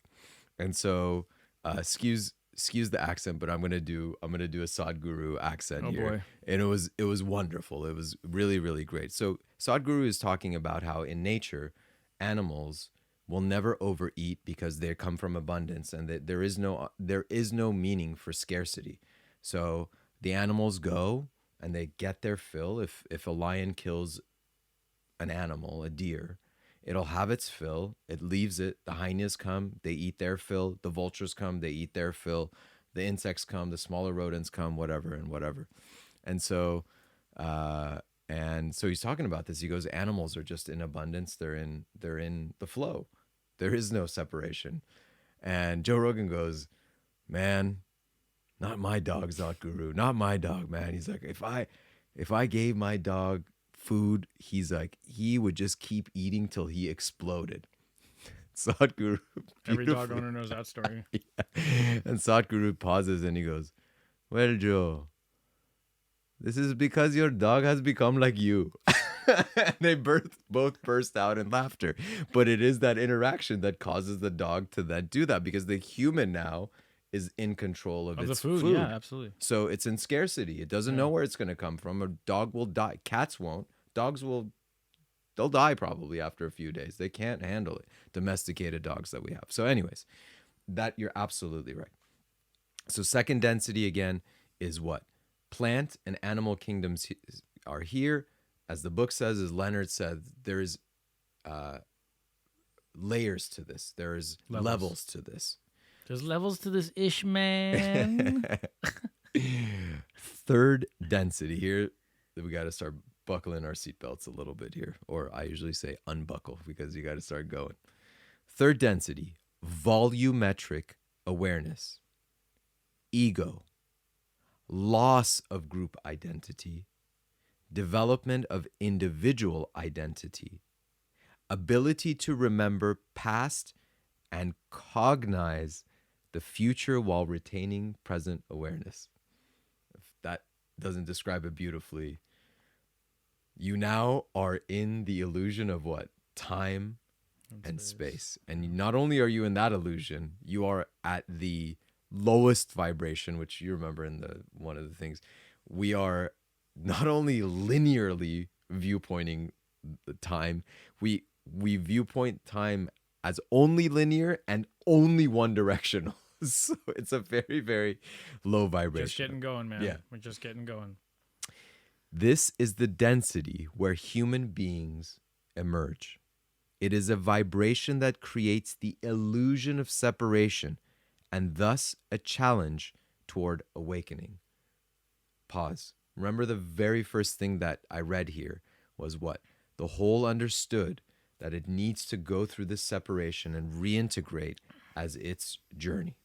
And so, excuse the accent, but I'm gonna do a Sadhguru accent here. Boy. And it was wonderful. It was really, really great. So Sadhguru is talking about how in nature, animals will never overeat because they come from abundance, and that there is no meaning for scarcity. So the animals go and they get their fill. If a lion kills an animal, a deer, it'll have its fill. It leaves it. The hyenas come, they eat their fill. The vultures come, they eat their fill. The insects come, the smaller rodents come, whatever. And so he's talking about this. He goes, animals are just in abundance. They're in the flow. There is no separation. And Joe Rogan goes, man, not my dog, Sadhguru. Not my dog, man. He's like, if I gave my dog food, he's like, he would just keep eating till he exploded. Sadhguru. Every dog owner knows that story. Yeah. And Sadhguru pauses and he goes, well, Joe, This is because your dog has become like you. They both burst out in laughter. But it is that interaction that causes the dog to then do that, because the human now is in control of its the food. Yeah, absolutely. So it's in scarcity. It doesn't know where it's going to come from. A dog will die. Cats won't. Dogs will, they'll die probably after a few days. They can't handle it. Domesticated dogs that we have. So anyways, that you're absolutely right. So second density again is what? Plant and animal kingdoms are here. As the book says, as Leonard said, there's layers to this. There's levels to this. There's levels to this ish, man. Third density here. We got to start buckling our seatbelts a little bit here. Or I usually say unbuckle, because you got to start going. Third density, volumetric awareness. Ego. Loss of group identity. Development of individual identity. Ability to remember past and cognize the future while retaining present awareness. If that doesn't describe it beautifully, you now are in the illusion of what? Time and space. And not only are you in that illusion, you are at the lowest vibration, which you remember in one of the things. We are not only linearly viewpointing the time, we viewpoint time as only linear and only one directional. So it's a very, very low vibration. Just getting going, man. Yeah. We're just getting going. This is the density where human beings emerge. It is a vibration that creates the illusion of separation and thus a challenge toward awakening. Pause. Remember, the very first thing that I read here was what? The whole understood that it needs to go through this separation and reintegrate as its journey.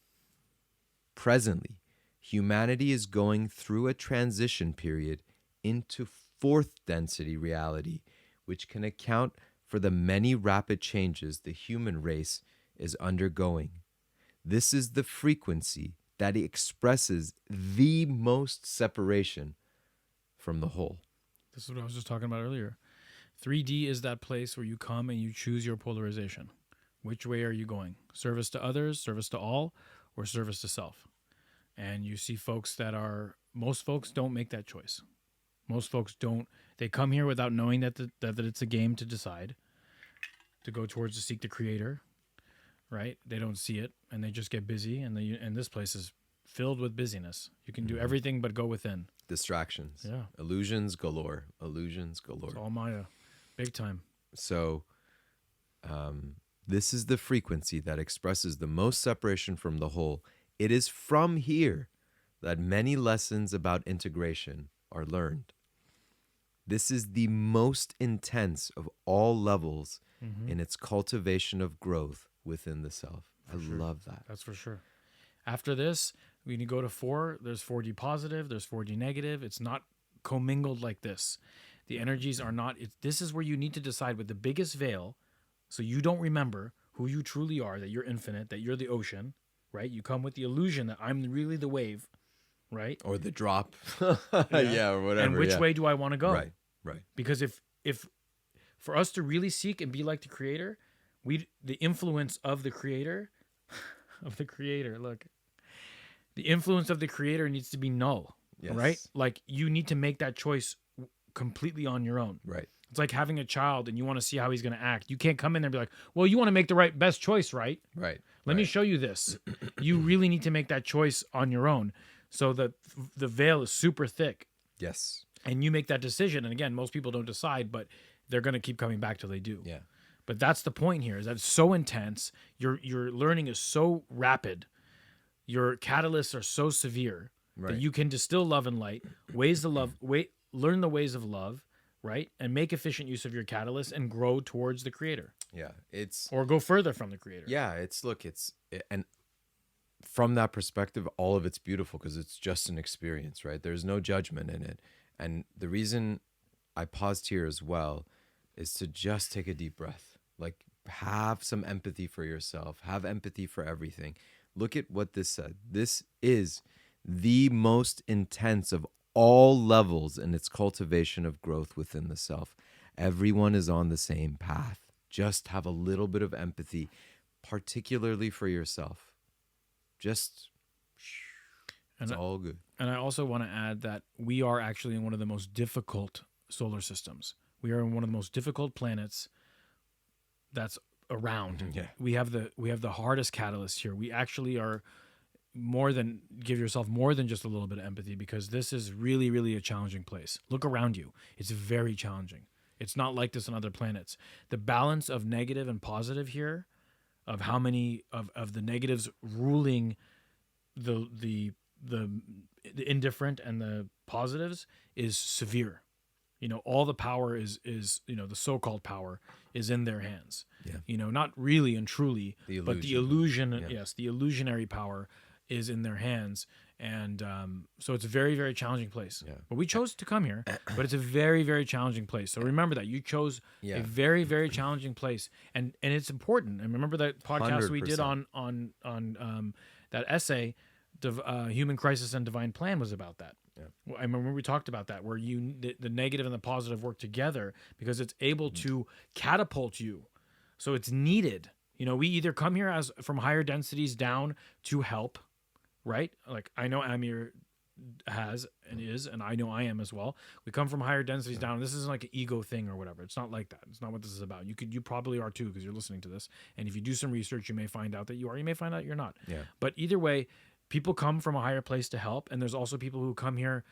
Presently, humanity is going through a transition period into fourth density reality, which can account for the many rapid changes the human race is undergoing. This is the frequency that expresses the most separation from the whole. This is what I was just talking about earlier. 3D is that place where you come and you choose your polarization. Which way are you going? Service to others, service to all, or service to self? And you see folks most folks don't make that choice. Most folks don't. They come here without knowing that it's a game to decide, to go towards to seek the creator, right? They don't see it, and they just get busy, and this place is filled with busyness. You can do everything but go within. Distractions. Yeah. Illusions galore. Illusions galore. It's all Maya. Big time. So this is the frequency that expresses the most separation from the whole. It is from here that many lessons about integration are learned. This is the most intense of all levels in its cultivation of growth within the self. I love that. That's for sure. After this, we need to go to 4. There's 4D positive. There's 4D negative. It's not commingled like this. The energies are not. This is where you need to decide with the biggest veil, so you don't remember who you truly are, that you're infinite, that you're the ocean, right? You come with the illusion that I'm really the wave, right? Or the drop. Yeah, or whatever. And which way do I want to go? Right. Because if for us to really seek and be like the creator, the influence of the creator, look, the influence of the creator needs to be null, right? Like you need to make that choice completely on your own. Right. It's like having a child and you want to see how he's going to act. You can't come in there and be like, well, you want to make the best choice, right? Right. Let me show you this. You really need to make that choice on your own. So the veil is super thick. Yes. And you make that decision. And again, most people don't decide, but they're going to keep coming back till they do. Yeah. But that's the point here, is that it's so intense. Your learning is so rapid. Your catalysts are so severe that you can distill love and light, ways to love, learn the ways of love, right? And make efficient use of your catalyst and grow towards the creator. Yeah. Or go further from the creator. Yeah. And from that perspective, all of it's beautiful because it's just an experience, right? There's no judgment in it. And the reason I paused here as well is to just take a deep breath. Like, have some empathy for yourself. Have empathy for everything. Look at what this said. This is the most intense of all levels in its cultivation of growth within the self. Everyone is on the same path. Just have a little bit of empathy, particularly for yourself. Just, it's all good. And I also want to add that we are actually in one of the most difficult solar systems. We are in one of the most difficult planets that's around. Yeah. We have the hardest catalyst here. We actually are give yourself more than just a little bit of empathy, because this is really, really a challenging place. Look around you. It's very challenging. It's not like this on other planets. The balance of negative and positive here, of how many of the negatives ruling the indifferent and the positives, is severe. All the power is the so-called power is in their hands. Yeah. Not really and truly, but the illusion, Yeah. yes, the illusionary power is in their hands. And so it's a very, very challenging place. Yeah. But we chose to come here, but it's a very, very challenging place. So remember that you chose a very, very challenging place, and it's important. And remember that podcast we did 100%. on that essay, Human Crisis and Divine Plan, was about that. Yeah. I remember we talked about that, where the negative and the positive work together, because it's able to catapult you. So it's needed. We either come here as from higher densities down to help, right? Like I know Amir has and is, and I know I am as well. We come from higher densities down. This isn't like an ego thing or whatever. It's not like that. It's not what this is about. You probably are too, because you're listening to this. And if you do some research, you may find out that you are. You may find out you're not. Yeah. But either way, people come from a higher place to help, and there's also people who come here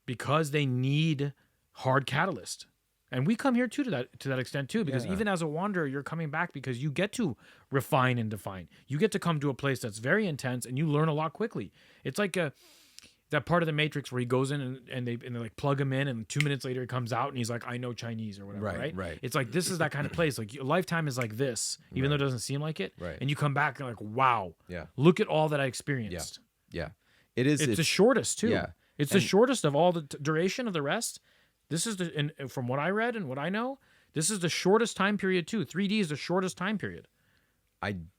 because they need hard catalyst. And we come here too to that extent too, because even as a wanderer, you're coming back because you get to refine and define. You get to come to a place that's very intense, and you learn a lot quickly. It's like that part of the Matrix where he goes in and they like plug him in, and 2 minutes later he comes out and he's like, I know Chinese or whatever, right? Right. It's like, this is that kind of place. Like your lifetime is like this, even though it doesn't seem like it. Right. And you come back and like, wow, Yeah. look at all that I experienced. Yeah. It is. It's the shortest too. Yeah. It's the shortest of all the duration of the rest. This is and from what I read and what I know, this is the shortest time period too. 3D is the shortest time period.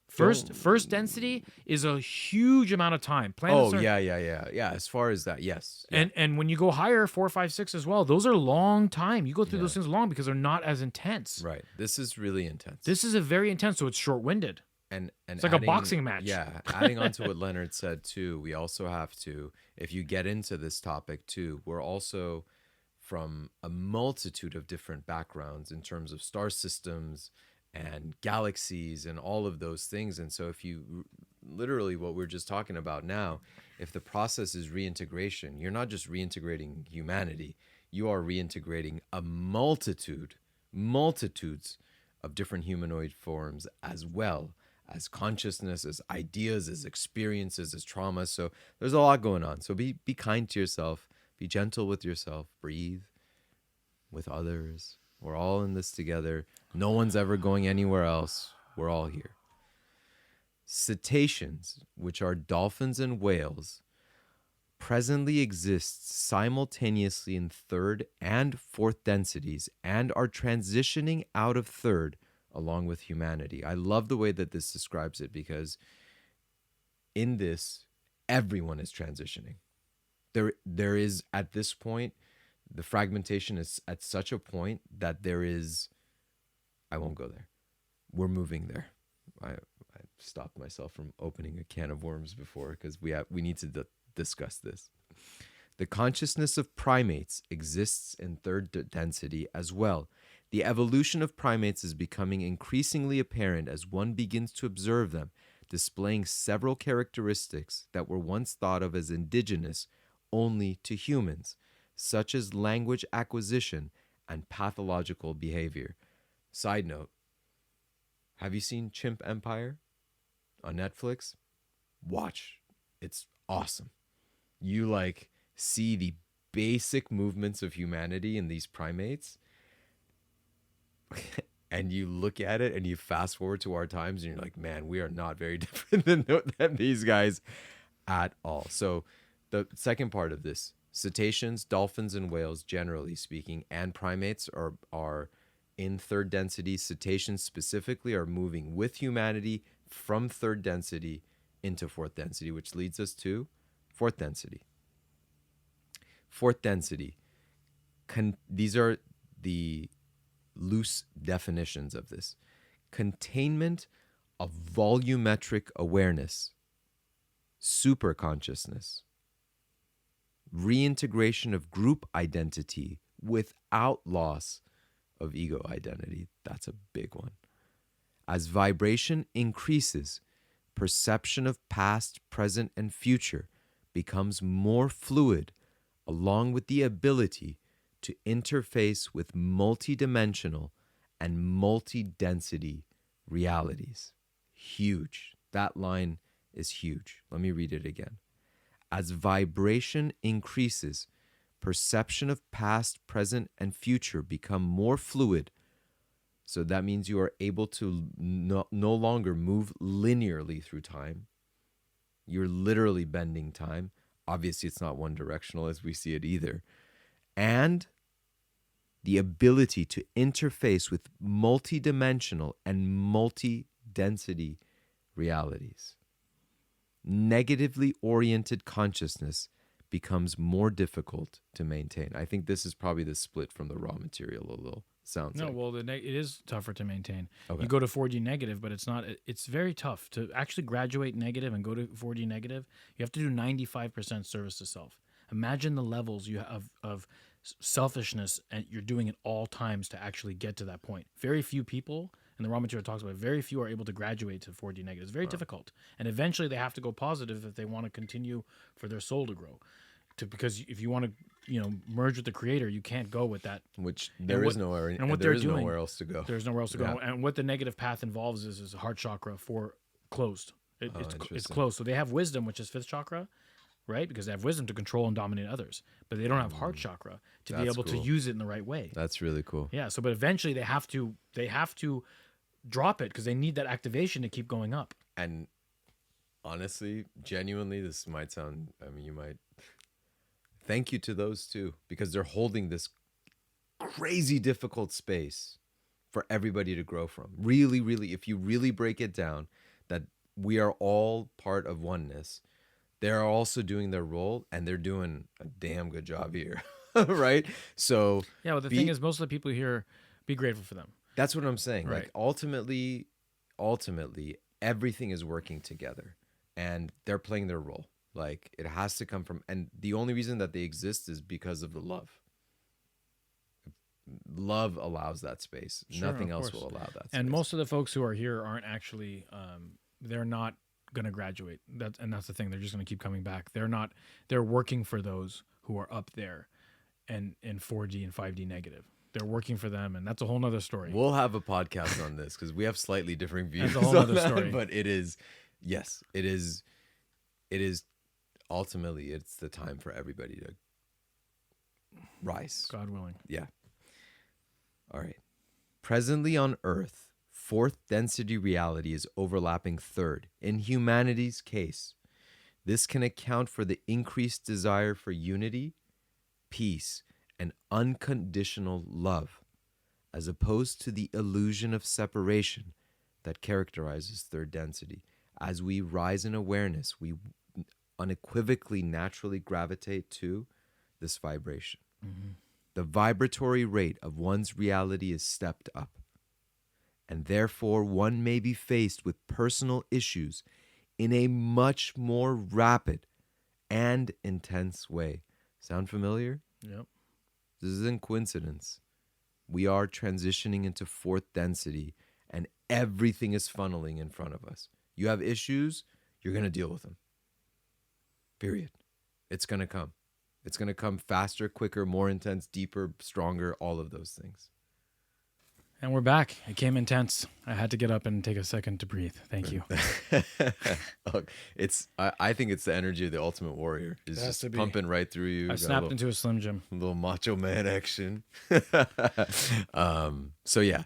First density is a huge amount of time. Planets Yeah. As far as that, yes. Yeah. And when you go higher, 4, 5, 6 as well, those are long time. You go through those things long because they're not as intense. Right. This is really intense. This is a very intense, so it's short-winded. And it's like a boxing match. Yeah. Adding on to what Leonard said too, we also have to, if you get into this topic too, we're also from a multitude of different backgrounds in terms of star systems and galaxies and all of those things. And so if you literally what we're just talking about now, if the process is reintegration, you're not just reintegrating humanity, you are reintegrating a multitudes of different humanoid forms, as well as consciousness, as ideas, as experiences, as trauma. So there's a lot going on. So be kind to yourself, be gentle with yourself, breathe with others. We're all in this together. No one's ever going anywhere else. We're all here. Cetaceans, which are dolphins and whales, presently exist simultaneously in third and fourth densities and are transitioning out of third along with humanity. I love the way that this describes it, because in this, everyone is transitioning. There is, at this point, the fragmentation is at such a point that there is, I won't go there. We're moving there. I stopped myself from opening a can of worms before, because we need to discuss this. The consciousness of primates exists in third density as well. The evolution of primates is becoming increasingly apparent as one begins to observe them, displaying several characteristics that were once thought of as indigenous only to humans, such as language acquisition and pathological behavior. Side note, have you seen Chimp Empire on Netflix? Watch. It's awesome. You see the basic movements of humanity in these primates, and you look at it and you fast forward to our times and you're like, man, we are not very different than these guys at all. So the second part of this, cetaceans, dolphins, and whales, generally speaking, and primates are in third density. Cetaceans specifically are moving with humanity from third density into fourth density, which leads us to fourth density. Fourth density. These are the loose definitions of this. Containment of volumetric awareness, superconsciousness, reintegration of group identity without loss of ego identity. That's a big one. As vibration increases, perception of past, present, and future becomes more fluid, along with the ability to interface with multidimensional and multi-density realities. Huge. That line is huge. Let me read it again. As vibration increases, perception of past, present, and future become more fluid. So that means you are able to no longer move linearly through time. You're literally bending time. Obviously, it's not one directional as we see it either. And the ability to interface with multidimensional and multi-density realities. Negatively oriented consciousness becomes more difficult to maintain. I think this is probably the split from the raw material a little. Sounds like. Well, it is tougher to maintain. Okay. You go to 4D negative, but it's not. It's very tough to actually graduate negative and go to 4D negative. You have to do 95% service to self. Imagine the levels you have of selfishness, and you're doing it all times to actually get to that point. Very few people, and the raw material talks about it, very few are able to graduate to 4D negative. It's very difficult, and eventually they have to go positive if they want to continue for their soul to grow. Because if you want to, merge with the creator, you can't go with that. Which there is nowhere, and what there is nowhere else to go. There's nowhere else to go. And what the negative path involves is heart chakra for closed. It's closed. So they have wisdom, which is fifth chakra, right? Because they have wisdom to control and dominate others, but they don't have heart chakra to be able to use it in the right way. That's really cool. Yeah. So, but eventually they have to drop it because they need that activation to keep going up. And honestly, genuinely, this might sound. I mean, you might. Thank you to those two, because they're holding this crazy difficult space for everybody to grow from. Really, really, if you really break it down, that we are all part of oneness. They're also doing their role, and they're doing a damn good job here, right? So yeah, well, the thing is, most of the people here, be grateful for them. That's what I'm saying. Right. Like ultimately, everything is working together, and they're playing their role. Like it has to come from, and the only reason that they exist is because of the love. Love allows that space. Sure, Nothing else will allow that space. And most of the folks who are here aren't actually, they're not going to graduate. That's the thing. They're just going to keep coming back. They're working for those who are up there and in 4D and 5D negative. They're working for them, and that's a whole nother story. We'll have a podcast on this because we have slightly different views. That's a whole other story. But it is, yes, it is. Ultimately, it's the time for everybody to rise. God willing. Yeah. All right. Presently on Earth, fourth density reality is overlapping third. In humanity's case, this can account for the increased desire for unity, peace, and unconditional love, as opposed to the illusion of separation that characterizes third density. As we rise in awareness, we unequivocally naturally gravitate to this vibration. Mm-hmm. The vibratory rate of one's reality is stepped up, and therefore one may be faced with personal issues in a much more rapid and intense way. Sound familiar? Yep. This isn't coincidence. We are transitioning into fourth density, and everything is funneling in front of us. You have issues, you're going to deal with them. Period. It's going to come. It's going to come faster, quicker, more intense, deeper, stronger, all of those things. And we're back. It came intense. I had to get up and take a second to breathe. Thank you. I think it's the energy of the ultimate warrior. It's just pumping right through you. I snapped into a Slim Jim. A little macho man action. So yeah.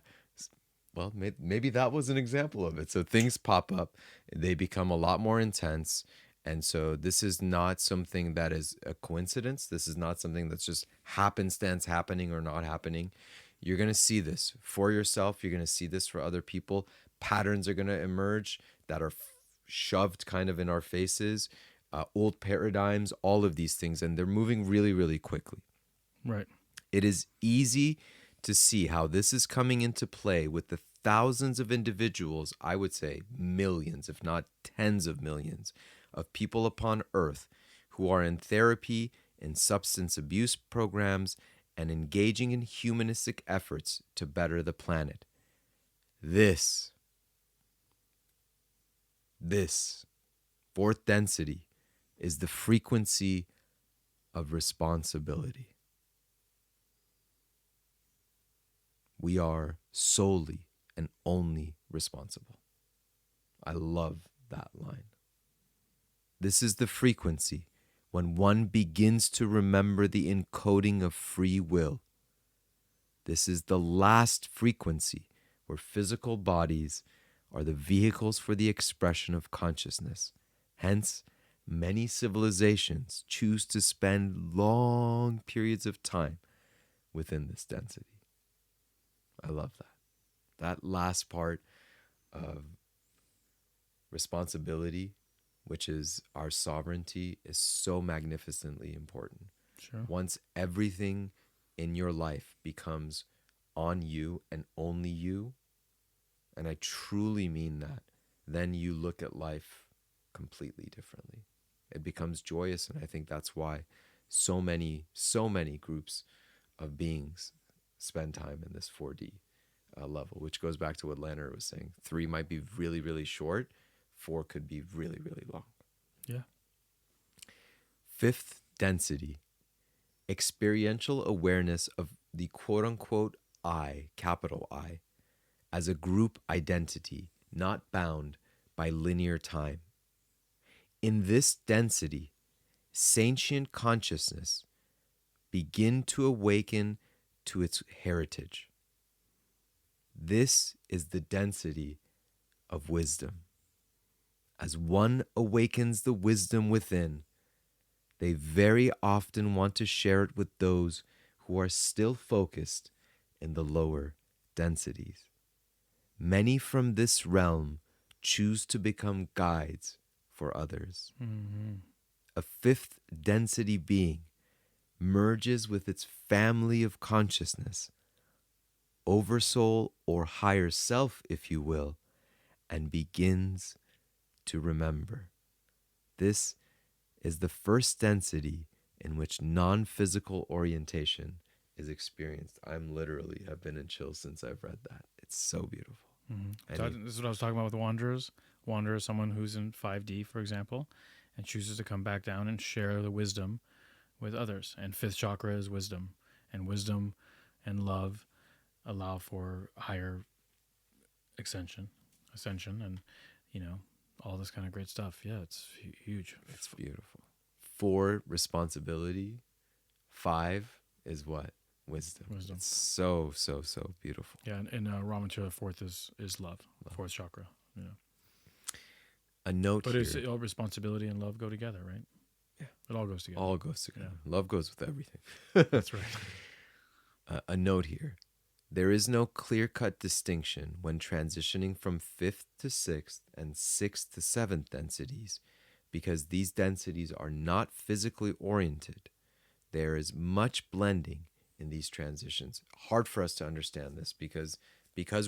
Well, maybe that was an example of it. So things pop up. They become a lot more intense. And so this is not something that is a coincidence. This is not something that's just happenstance happening or not happening. You're going to see this for yourself. You're going to see this for other people. Patterns are going to emerge that are shoved kind of in our faces. old paradigms, all of these things, and they're moving really, really quickly. Right. It is easy to see how this is coming into play with the thousands of individuals, I would say millions, if not tens of millions, of people upon earth who are in therapy, in substance abuse programs, and engaging in humanistic efforts to better the planet. This fourth density is the frequency of responsibility. We are solely and only responsible. I love that line. This is the frequency when one begins to remember the encoding of free will. This is the last frequency where physical bodies are the vehicles for the expression of consciousness. Hence, many civilizations choose to spend long periods of time within this density. I love that. That last part of responsibility, which is our sovereignty, is so magnificently important. Sure. Once everything in your life becomes on you and only you, and I truly mean that, then you look at life completely differently. It becomes joyous, and I think that's why so many groups of beings spend time in this 4D level, which goes back to what Leonard was saying. 3 might be really, really short. 4 could be really, really long. Yeah. Fifth density, experiential awareness of the quote-unquote I, capital I, as a group identity, not bound by linear time. In this density, sentient consciousness begin to awaken to its heritage. This is the density of wisdom. As one awakens the wisdom within, they very often want to share it with those who are still focused in the lower densities. Many from this realm choose to become guides for others. Mm-hmm. A fifth density being merges with its family of consciousness, oversoul or higher self, if you will, and begins to remember. This is the first density in which non-physical orientation is experienced. I'm literally have been in chills since I've read that. It's so beautiful. Mm-hmm. So this is what I was talking about with Wanderers. Wanderer is someone who's in 5D, for example, and chooses to come back down and share the wisdom with others. And fifth chakra is wisdom. And wisdom and love allow for higher ascension, and, all this kind of great stuff. Yeah, it's huge. It's beautiful. 4, responsibility. 5 is what? Wisdom. It's so, so, so beautiful. Yeah, and Ramacharya, fourth is love. Fourth chakra. Yeah. A note here. But all responsibility and love go together, right? Yeah. It all goes together. All goes together. Yeah. Love goes with everything. That's right. A note here. There is no clear-cut distinction when transitioning from 5th to 6th and 6th to 7th densities, because these densities are not physically oriented. There is much blending in these transitions. Hard for us to understand this because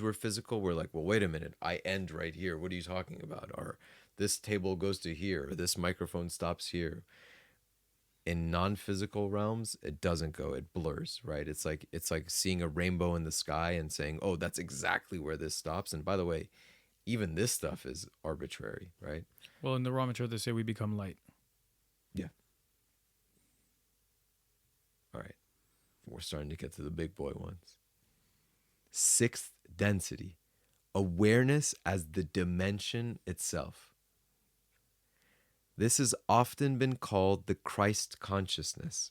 we're physical, we're like, well, wait a minute, I end right here. What are you talking about? Or this table goes to here, or this microphone stops here. In non-physical realms, it doesn't go, it blurs, right? It's like seeing a rainbow in the sky and saying, oh, that's exactly where this stops. And by the way, even this stuff is arbitrary, right? Well, in the Ramacharya, they say we become light. Yeah. All right. We're starting to get to the big boy ones. 6th density, awareness as the dimension itself. This has often been called the Christ consciousness,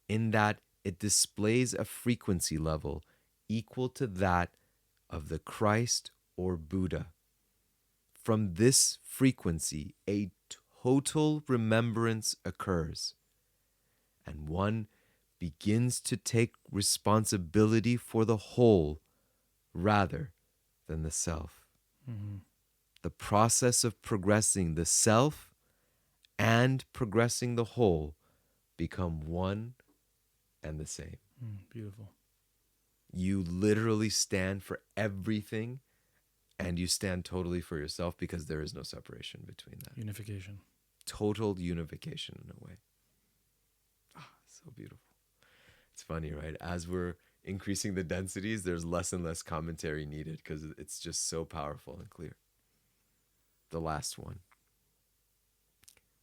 in that it displays a frequency level equal to that of the Christ or Buddha. From this frequency, a total remembrance occurs, and one begins to take responsibility for the whole rather than the self. Mm-hmm. The process of progressing the self and progressing the whole become one and the same. Beautiful. You literally stand for everything, and you stand totally for yourself because there is no separation between that. Unification. Total unification in a way. So beautiful. It's funny, right? As we're increasing the densities, there's less and less commentary needed because it's just so powerful and clear. The last one.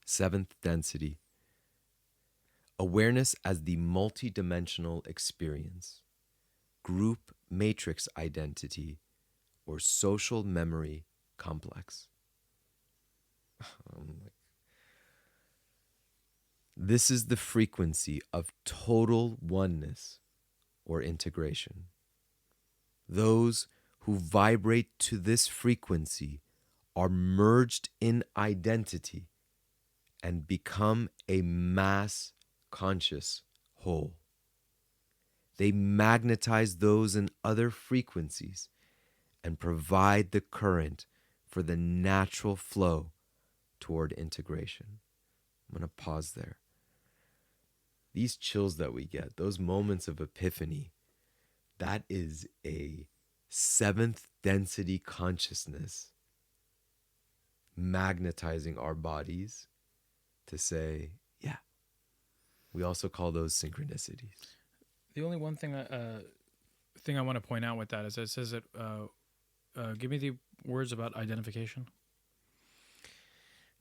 7th density. Awareness as the multidimensional experience, group matrix identity, or social memory complex. This is the frequency of total oneness or integration. Those who vibrate to this frequency are merged in identity and become a mass conscious whole. They magnetize those in other frequencies and provide the current for the natural flow toward integration. I'm going to pause there. These chills that we get, those moments of epiphany, that is a 7th density consciousness magnetizing our bodies to say, yeah. We also call those synchronicities. The only one thing I want to point out with that is it says that, give me the words about identification.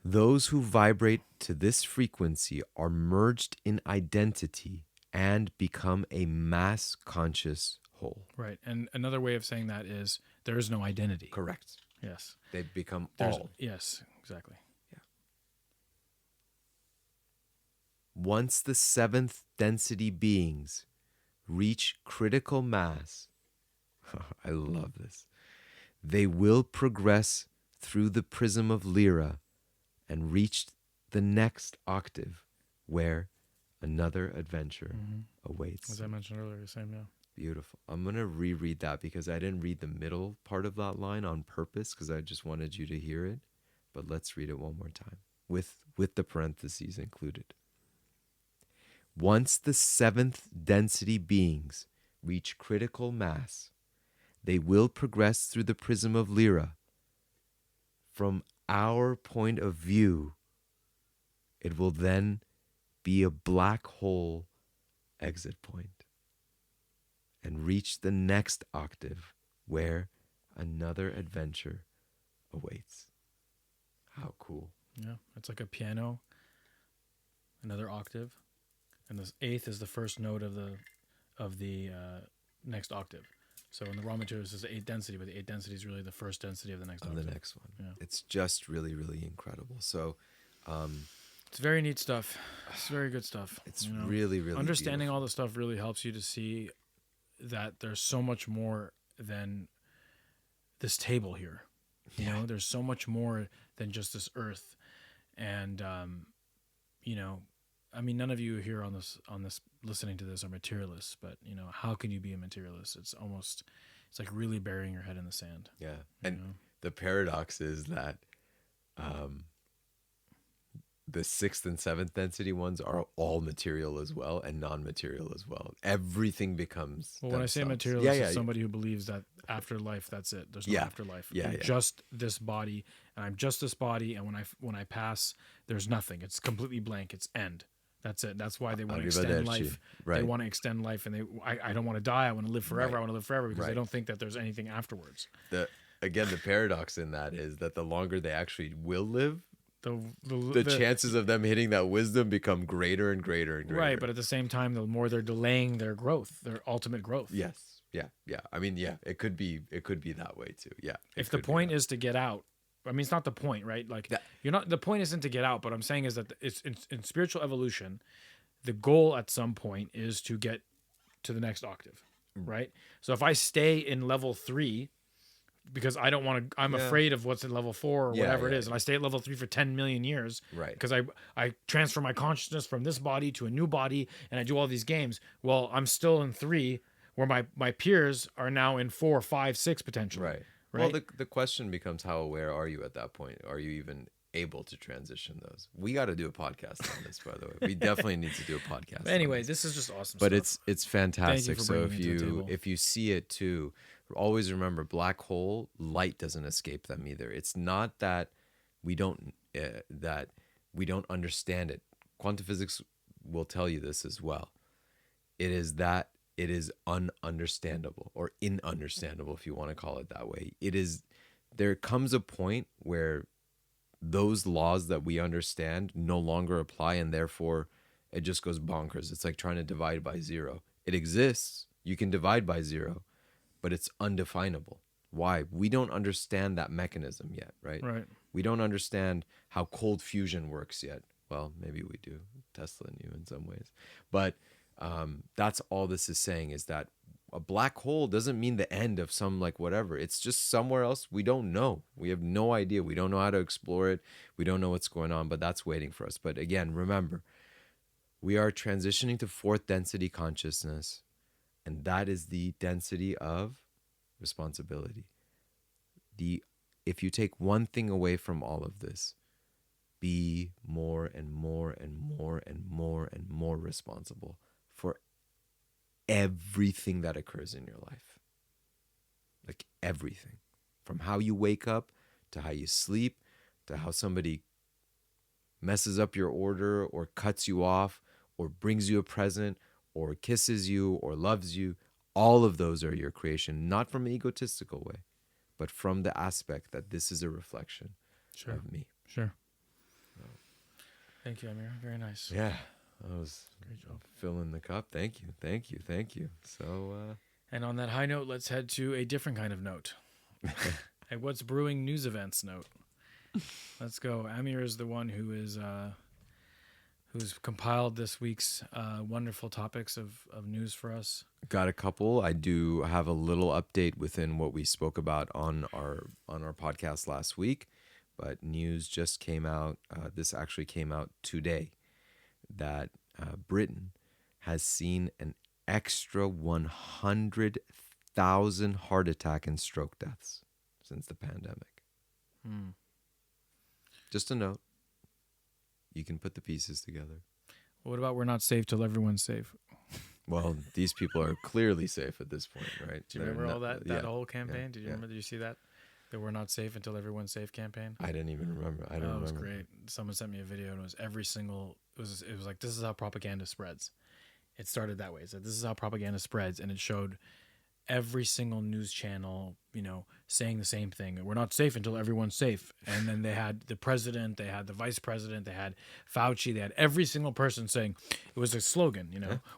Those who vibrate to this frequency are merged in identity and become a mass conscious whole. Right. And another way of saying that is there is no identity. Correct. Yes. They become all. Yes, exactly. Yeah. Once the 7th density beings reach critical mass, I love this, they will progress through the prism of Lyra and reach the next octave where another adventure awaits. As I mentioned earlier, same, yeah. Beautiful. I'm going to reread that because I didn't read the middle part of that line on purpose because I just wanted you to hear it. But let's read it one more time with the parentheses included. Once the 7th density beings reach critical mass, they will progress through the prism of Lyra. From our point of view, it will then be a black hole exit point and reach the next octave where another adventure awaits. How cool. Yeah, it's like a piano, another octave, and this 8th is the first note of the next octave. So in the raw materials is the 8th density, but the 8th density is really the first density of the next octave. The next one. Yeah. It's just really, really incredible. So it's very neat stuff. It's very good stuff. It's really, really understanding beautiful. all this stuff really helps you to see that there's so much more than this table here. You know, there's so much more than just this earth. And you know, I mean, none of you here on this listening to this are materialists, but you know, how can you be a materialist? It's like really burying your head in the sand. Yeah. And the paradox is that the 6th and 7th density ones are all material as well and non-material as well. Everything becomes when I say materialist, it's somebody who believes that after life, that's it. There's no afterlife. I'm just this body, and I'm just this body, and when I pass, there's nothing. It's completely blank. It's end. That's it. That's why they want to extend life. Right. They want to extend life, and I don't want to die. I want to live forever. I want to live forever because they don't think that there's anything afterwards. The paradox in that is that the longer they actually will live, the chances of them hitting that wisdom become greater and greater and greater. Right, but at the same time, the more they're delaying their growth, their ultimate growth. Yes. Yeah. I mean, it could be that way too. Yeah. If the point is to get out, I mean, it's not the point, right? Like the point isn't to get out, but I'm saying is that it's in spiritual evolution, the goal at some point is to get to the next octave, right? So if I stay in level 3 because I don't want to, I'm afraid of what's at level 4 or whatever it is, and I stay at level 3 for 10 million years, right? Because I transfer my consciousness from this body to a new body, and I do all these games. Well, I'm still in 3, where my peers are now in 4, 5, 6 potentially. Right. Well, the question becomes, how aware are you at that point? Are you even able to transition those. We got to do a podcast on this, by the way. We definitely need to do a podcast. Anyway, this is just awesome. But stuff. it's fantastic. For so if if you see it too, always remember, black hole light doesn't escape them either. It's not that we don't understand it. Quantum physics will tell you this as well. It is that it is ununderstandable, or inunderstandable, if you want to call it that way. There comes a point where those laws that we understand no longer apply, and therefore it just goes bonkers. It's like trying to divide by zero. It exists. You can divide by zero, but it's undefinable. Why? We don't understand that mechanism yet, right? Right. We don't understand how cold fusion works yet. Well, maybe we do, Tesla and you in some ways. But that's all this is saying, is that a black hole doesn't mean the end of some like whatever. It's just somewhere else. We don't know. We have no idea. We don't know how to explore it. We don't know what's going on, but that's waiting for us. But again, remember, we are transitioning to fourth density consciousness, and that is the density of responsibility. If you take one thing away from all of this, be more and more and more and more and more responsible for everything that occurs in your life. Like everything. From how you wake up, to how you sleep, to how somebody messes up your order, or cuts you off, or brings you a present, or kisses you, or loves you. All of those are your creation, not from an egotistical way, but from the aspect that this is a reflection of me. Sure. Thank you, Amir. Very nice. Yeah. That was great job. Filling the cup. Thank you. So, and on that high note, let's head to a different kind of note. A what's brewing news events note. Let's go. Amir is the one who's compiled this week's wonderful topics of news for us. Got a couple. I do have a little update within what we spoke about on our podcast last week, but news just came out. This actually came out today, that Britain has seen an extra 100,000 heart attack and stroke deaths since the pandemic. Just a note. You can put the pieces together. What about we're not safe till everyone's safe? Well, these people are clearly safe at this point, right? Do you remember all that whole campaign? Did you remember? Did you see that? The "We're not safe until everyone's safe" campaign. I didn't even remember. I don't remember. It was great. Someone sent me a video, and it was every single. It was like, this is how propaganda spreads. It started that way. So this is how propaganda spreads, and it showed every single news channel, saying the same thing. We're not safe until everyone's safe. And then they had the president, they had the vice president, they had Fauci, they had every single person saying, it was a slogan,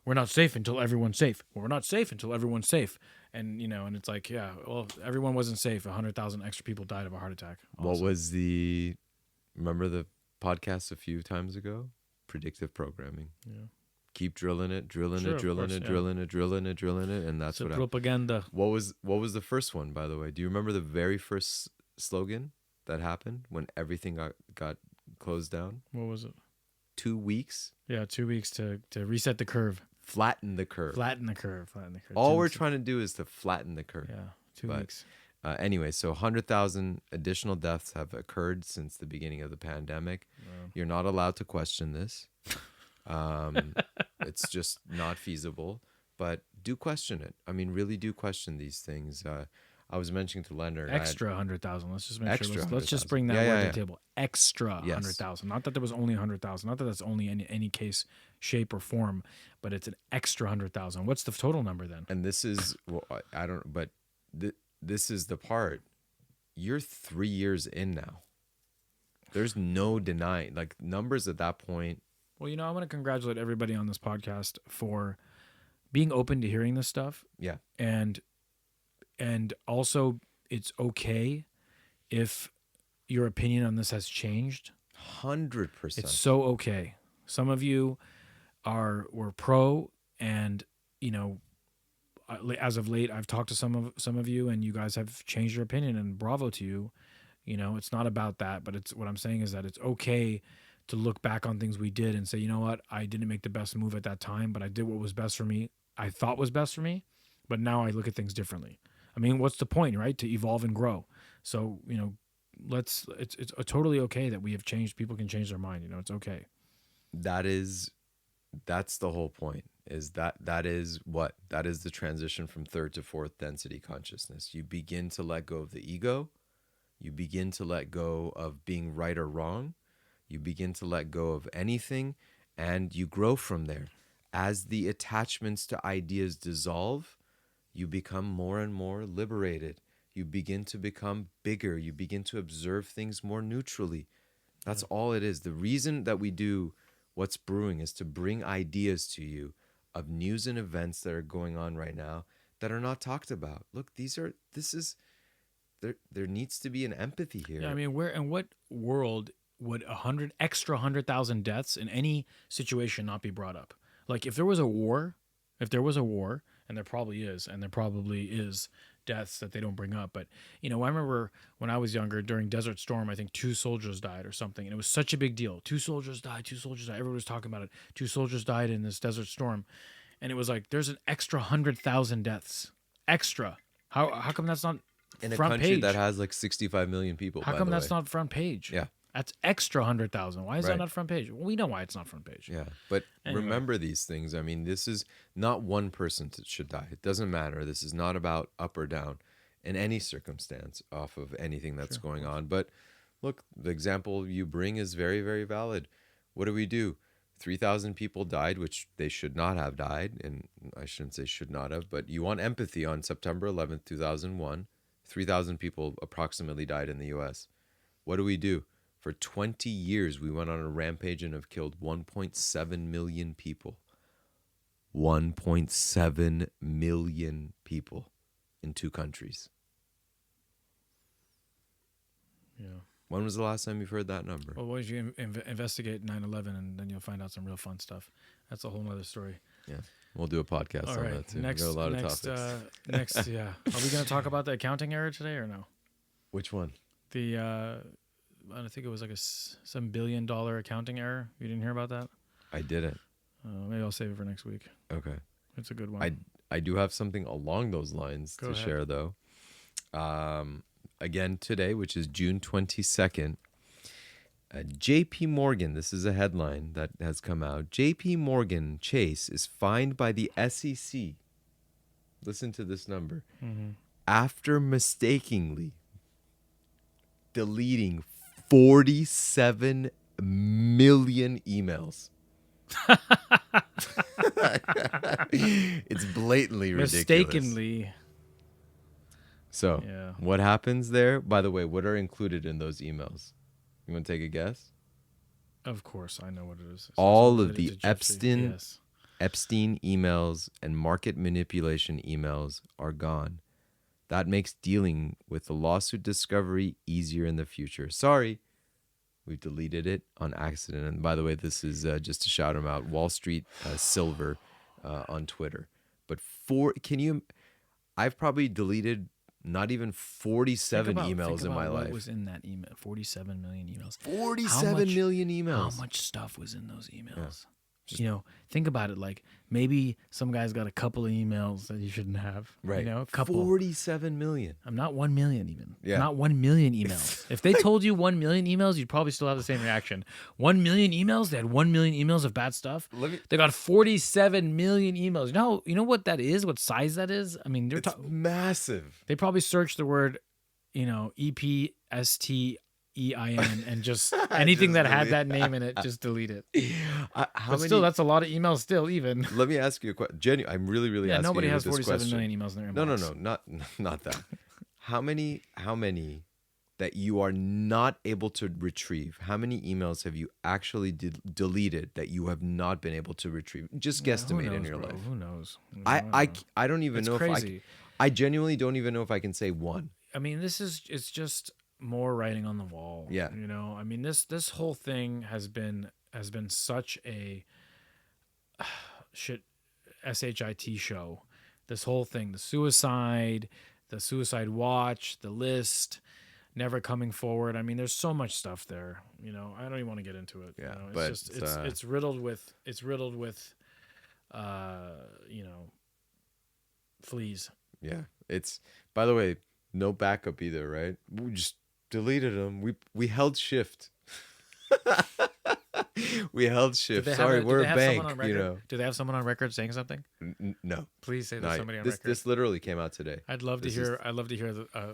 we're not safe until everyone's safe. We're not safe until everyone's safe. And, and it's like, yeah, well, everyone wasn't safe. 100,000 extra people died of a heart attack. Awesome. What was remember the podcast a few times ago? Predictive programming. Yeah. Keep drilling it, and that's what propaganda. What was the first one, by the way? Do you remember the very first slogan that happened when everything got closed down? What was it? 2 weeks. Yeah, 2 weeks to reset the curve. Flatten the curve. All we're trying to do is to flatten the curve. Yeah, 2 weeks. Anyway, so 100,000 additional deaths have occurred since the beginning of the pandemic. Wow. You're not allowed to question this. It's just not feasible, but do question it. I mean, really do question these things. I was mentioning to Leonard, extra 100,000. Let's just make sure. Let's just bring that word to the table. Extra 100,000. Not that there was only 100,000. Not that that's only any case, shape, or form, but it's an extra 100,000. What's the total number then? And this is, well, I don't. But this is the part. You're 3 years in now. There's no denying. Like, numbers at that point. Well, I want to congratulate everybody on this podcast for being open to hearing this stuff. Yeah. And also, it's okay if your opinion on this has changed. 100%. It's so okay. Some of you were pro, and as of late, I've talked to some of you, and you guys have changed your opinion, and bravo to you. It's not about that, but what I'm saying is that it's okay to look back on things we did and say, you know what, I didn't make the best move at that time, but I did what was best for me. I thought was best for me, but now I look at things differently. I mean, what's the point, right? To evolve and grow. So, it's totally okay that we have changed. People can change their mind. It's okay. That's the whole point. That is the transition from third to fourth density consciousness. You begin to let go of the ego. You begin to let go of being right or wrong. You begin to let go of anything, and you grow from there. As the attachments to ideas dissolve, you become more and more liberated. You begin to become bigger. You begin to observe things more neutrally. That's all it is. The reason that we do What's Brewing is to bring ideas to you of news and events that are going on right now that are not talked about. Look, there needs to be an empathy here. Yeah, I mean, where in what world would 100,000 deaths in any situation not be brought up? Like if there was a war, and there probably is deaths that they don't bring up. But I remember when I was younger during Desert Storm, I think 2 soldiers died or something, and it was such a big deal. 2 soldiers died. 2 soldiers died. Everyone was talking about it. 2 soldiers died in this Desert Storm, and it was like there's an extra 100,000 deaths. Extra. How come that's not in a front country page? that has like 65 million people? How come that's not front page? Yeah. That's extra 100,000. Why is that Right. not front page? Well, we know why it's not front page. Yeah, but Anyway. remember these things. I mean, this is not one person that should die. It doesn't matter. This is not about up or down in any circumstance off of anything that's going on. But look, the example you bring is very, very valid. What do? 3,000 people died, which they should not have died. And I shouldn't say should not have, but you want empathy. On September 11th, 2001, 3,000 people approximately died in the U.S. What do? For 20 years, we went on a rampage and have killed 1.7 million people. 1.7 million people in 2 countries. Yeah. When was the last time you've heard that number? Well, once you investigate 9/11, and then you'll find out some real fun stuff. That's a whole other story. Yeah. We'll do a podcast All on right. that too. Next, We've got a lot of topics. Next, yeah. Are we going to talk about the accounting error today or no? Which one? The I think it was like some $1 billion accounting error. You didn't hear about that? I didn't. Maybe I'll save it for next week. Okay. It's a good one. I do have something along those lines to share though. Again today, which is June 22nd, JP Morgan, this is a headline that has come out. JP Morgan Chase is fined by the SEC. Listen to this number. Mm-hmm. After mistakenly deleting 47 million emails. It's blatantly ridiculous. Mistakenly. So, Yeah. What happens there? By the way, what are included in those emails? You want to take a guess? Of course, I know what it is. All of the Epstein. Yes. Epstein emails and market manipulation emails are gone. That makes dealing with the lawsuit discovery easier in the future. Sorry, we deleted it on accident. And by the way, this is just to shout them out, Wall Street Silver on Twitter. But I've probably deleted not even 47 emails in my life. What was in that email? 47 million emails. 47 million emails. How much stuff was in those emails? Yeah. Think about it. Like maybe some guy's got a couple of emails that he shouldn't have. Right. A couple. 47 million. I'm not 1 million even. Yeah. Not 1 million emails. If they told you 1 million emails, you'd probably still have the same reaction. 1 million emails? They had 1 million emails of bad stuff. They got 47 million emails. You know what that is? What size that is? I mean, it's massive. They probably searched the word, EPSTEIN and just anything that had that name in it, just delete it. That's a lot of emails still, even. Let me ask you a question. I'm really asking you this question. Nobody has 47 million emails in their inbox. No, not that. How many that you are not able to retrieve? How many emails have you actually deleted that you have not been able to retrieve? Just guesstimate in your life. Who knows? I don't even know crazy. if I genuinely don't even know if I can say one. I mean, it's just more writing on the wall. Yeah. I mean, this whole thing has been such a shit show. This whole thing, the suicide watch, the list, never coming forward. I mean, there's so much stuff there. I don't even want to get into it. Yeah, it's but it's riddled with fleas. Yeah, it's, by the way, no backup either, right? We just deleted them. We held shift. We held shift. Sorry, we're a bank. You know. Do they have someone on record saying something? No. Please say there's somebody on record. This literally came out today. I'd love to hear.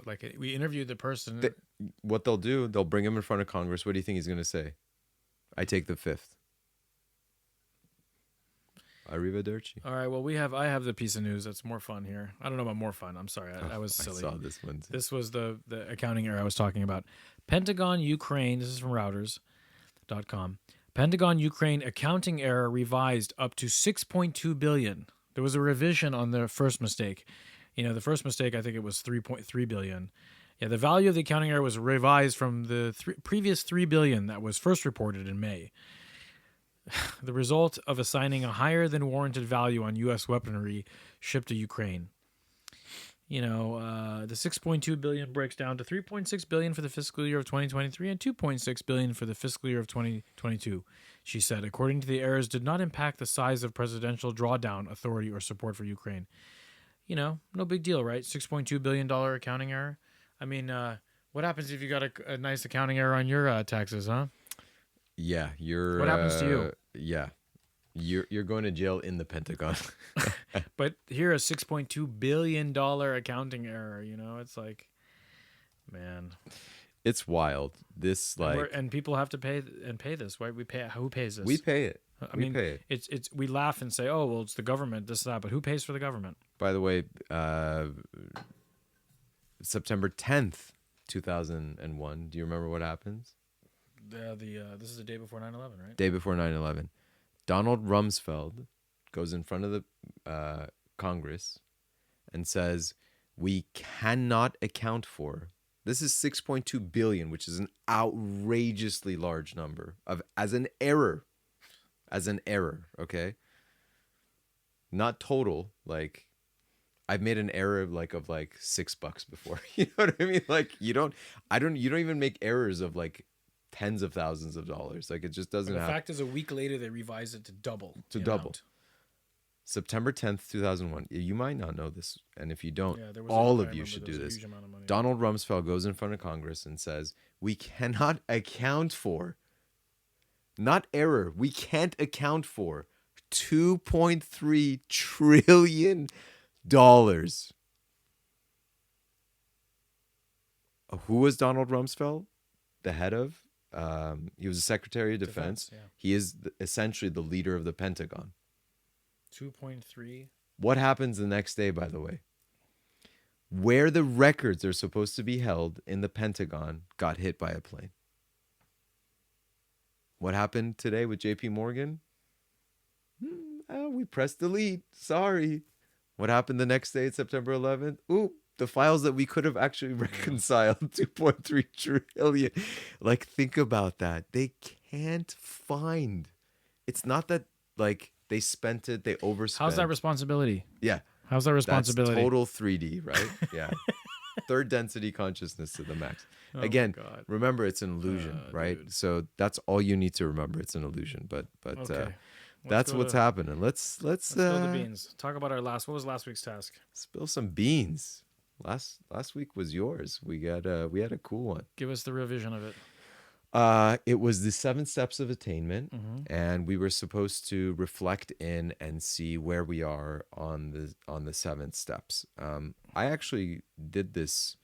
Like we interviewed the person. What they'll do, they'll bring him in front of Congress. What do you think he's going to say? I take the fifth. Arrivederci. All right. Well, I have the piece of news that's more fun here. I don't know about more fun. I'm sorry. I was silly. I saw this one too. This was the accounting error I was talking about. Pentagon Ukraine. This is from Routers.com. Pentagon Ukraine accounting error revised up to 6.2 billion. There was a revision on the first mistake. The first mistake, I think it was 3.3 billion. Yeah, the value of the accounting error was revised from the previous 3 billion that was first reported in May. The result of assigning a higher than warranted value on U.S. weaponry shipped to Ukraine. The 6.2 billion breaks down to 3.6 billion for the fiscal year of 2023 and 2.6 billion for the fiscal year of 2022, she said. According to the errors, did not impact the size of presidential drawdown authority or support for Ukraine. No big deal, right? $6.2 billion accounting error. I mean, what happens if you got a nice accounting error on your taxes, huh? Yeah, what happens to you? Yeah, you're going to jail in the Pentagon. But here, a $6.2 billion accounting error. It's like, man, it's wild. This and people have to pay this, right? We pay. Who pays this? We pay it. We pay it. It's we laugh and say, oh well, it's the government, this that, but who pays for the government? By the way, September 10th, 2001. Do you remember what happens? This is the day before 9/11, right? Day before 9/11. Donald Rumsfeld goes in front of the Congress and says, we cannot account for, this is 6.2 billion, which is an outrageously large number as an error, okay? Not total, like I've made an error of $6 before. You know what I mean? Like you don't even make errors of like tens of thousands of dollars. Like it just doesn't happen. The fact is, a week later they revised it to double. Amount. September 10th, 2001. You might not know this, and if you don't, all of you should do this. Donald Rumsfeld goes in front of Congress and says, we cannot account for, not error, we can't account for $2.3 trillion. Who was Donald Rumsfeld? The head of? He was the Secretary of Defense. Yeah. He is essentially the leader of the Pentagon. 2.3. What happens the next day, by the way? Where the records are supposed to be held in the Pentagon got hit by a plane. What happened today with JP Morgan? We pressed delete. Sorry. What happened the next day, September 11th? The files that we could have actually reconciled, 2.3 trillion. Like, think about that. They can't find. It's not that, like, they spent it, they overspent. How's that responsibility? Yeah. How's that responsibility? That's total 3D, right? Yeah. Third density consciousness to the max. Again, remember, it's an illusion, right? Dude. So that's all you need to remember. It's an illusion. But okay. That's what's happening. Let's spill the beans. Talk about what was last week's task? Spill some beans. Last week was yours. We had a cool one. Give us the revision of it. It was the 7 steps of attainment, and we were supposed to reflect in and see where we are on the 7 steps. I actually did this.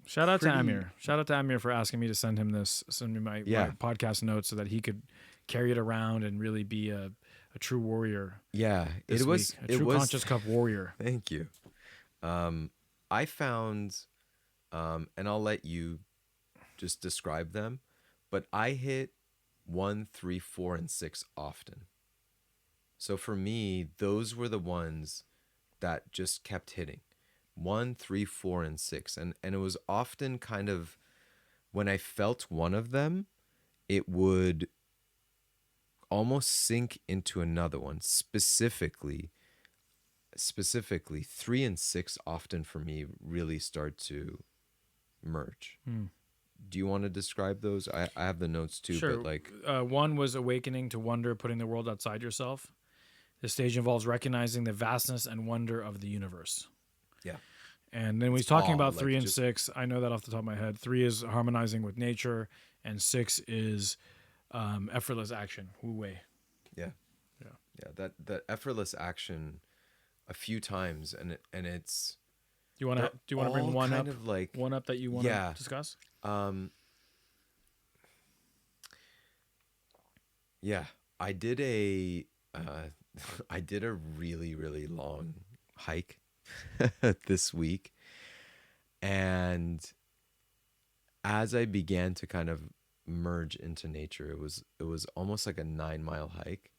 Shout out to Amir. Shout out to Amir for asking me to send me my podcast notes so that he could carry it around and really be a true warrior. Yeah, it was a true Conscious Cup warrior. Thank you. I found, and I'll let you just describe them, but I hit 1, 3, 4, and 6 often. So for me, those were the ones that just kept hitting. 1, 3, 4, and 6. And it was often kind of, when I felt one of them, it would almost sink into another one. Specifically 3 and 6 often for me really start to merge. Do you want to describe those? I have the notes too. Sure. But 1 was awakening to wonder, putting the world outside yourself. This stage involves recognizing the vastness and wonder of the universe. Yeah. And then when he's talking awe, about like 3 and just 6, I know that off the top of my head. 3 is harmonizing with nature, and 6 is effortless action. Wu Wei. yeah, Yeah. that effortless action a few times, and it's Do you they're want to bring all one kind up? of like One up that you want yeah. to discuss? Um, yeah, I did a I did a really really long hike this week, and as I began to kind of merge into nature, it was almost like a 9 mile hike,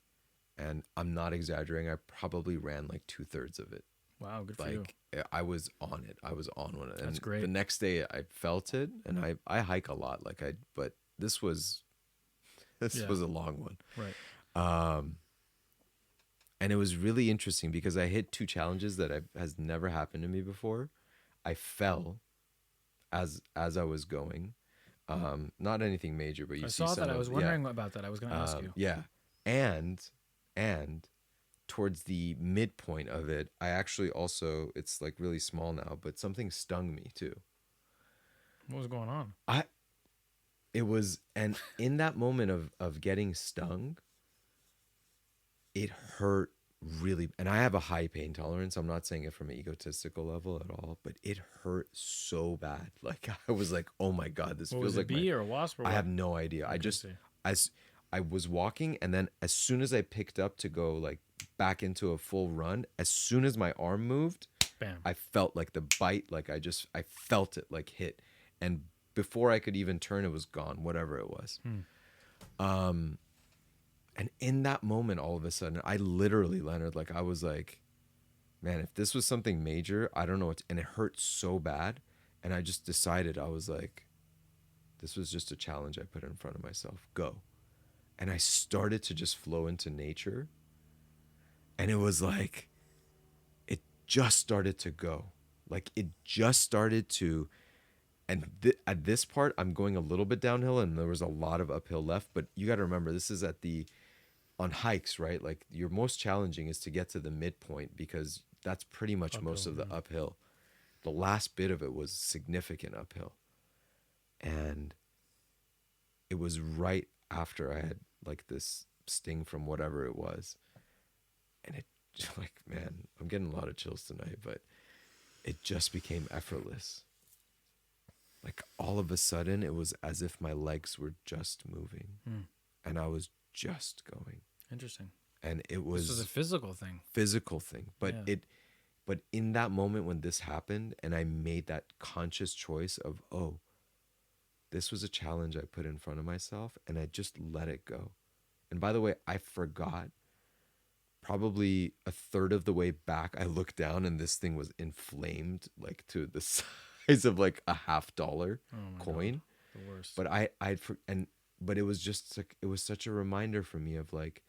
and I'm not exaggerating. I probably ran like 2/3 of it. Wow, good for you. Like I was on it. I was on one, and That's great. the next day I felt it, and I hike a lot. But this was was a long one. Right. Um, and it was really interesting because I hit two challenges that has never happened to me before. I fell as I was going. Not anything major, but you I see saw some that. I was of wondering about that. I was going to ask you. yeah, and and towards the midpoint of it, I actually also, it's like really small now, but something stung me too. What was going on? And in that moment of getting stung, it hurt really, and I have a high pain tolerance. I'm not saying it from an egotistical level at all, but it hurt so bad. Like I was like, oh my God, this What feels was it, like bee or a wasp or what? I have no idea. I was walking, and then as soon as I picked up to go like back into a full run, as soon as my arm moved, Bam. I felt like the bite, like I felt it like hit, and before I could even turn, it was gone, whatever it was. And in that moment, all of a sudden, I literally, Leonard, like I was like, man, if this was something major, I don't know what, and it hurt so bad, and I just decided, I was like, this was just a challenge I put in front of myself. Go. And I started to just flow into nature. And it was like, it just started to go. Like it just started to, and at this part, I'm going a little bit downhill and there was a lot of uphill left. But you got to remember, this is on hikes, right? Like your most challenging is to get to the midpoint because that's pretty much Uphill, most of the uphill. The last bit of it was significant uphill. And it was right after I had like this sting from whatever it was. And it, like, man, I'm getting a lot of chills tonight, but it just became effortless. Like all of a sudden, it was as if my legs were just moving and I was just going. Interesting. And it was, this was a physical thing. But but in that moment when this happened and I made that conscious choice of, oh, this was a challenge I put in front of myself and I just let it go. And by the way, I forgot probably a third of the way back. I looked down and this thing was inflamed like to the size of like a $50 coin. God, the worst. But but it was just like, it was such a reminder for me of like,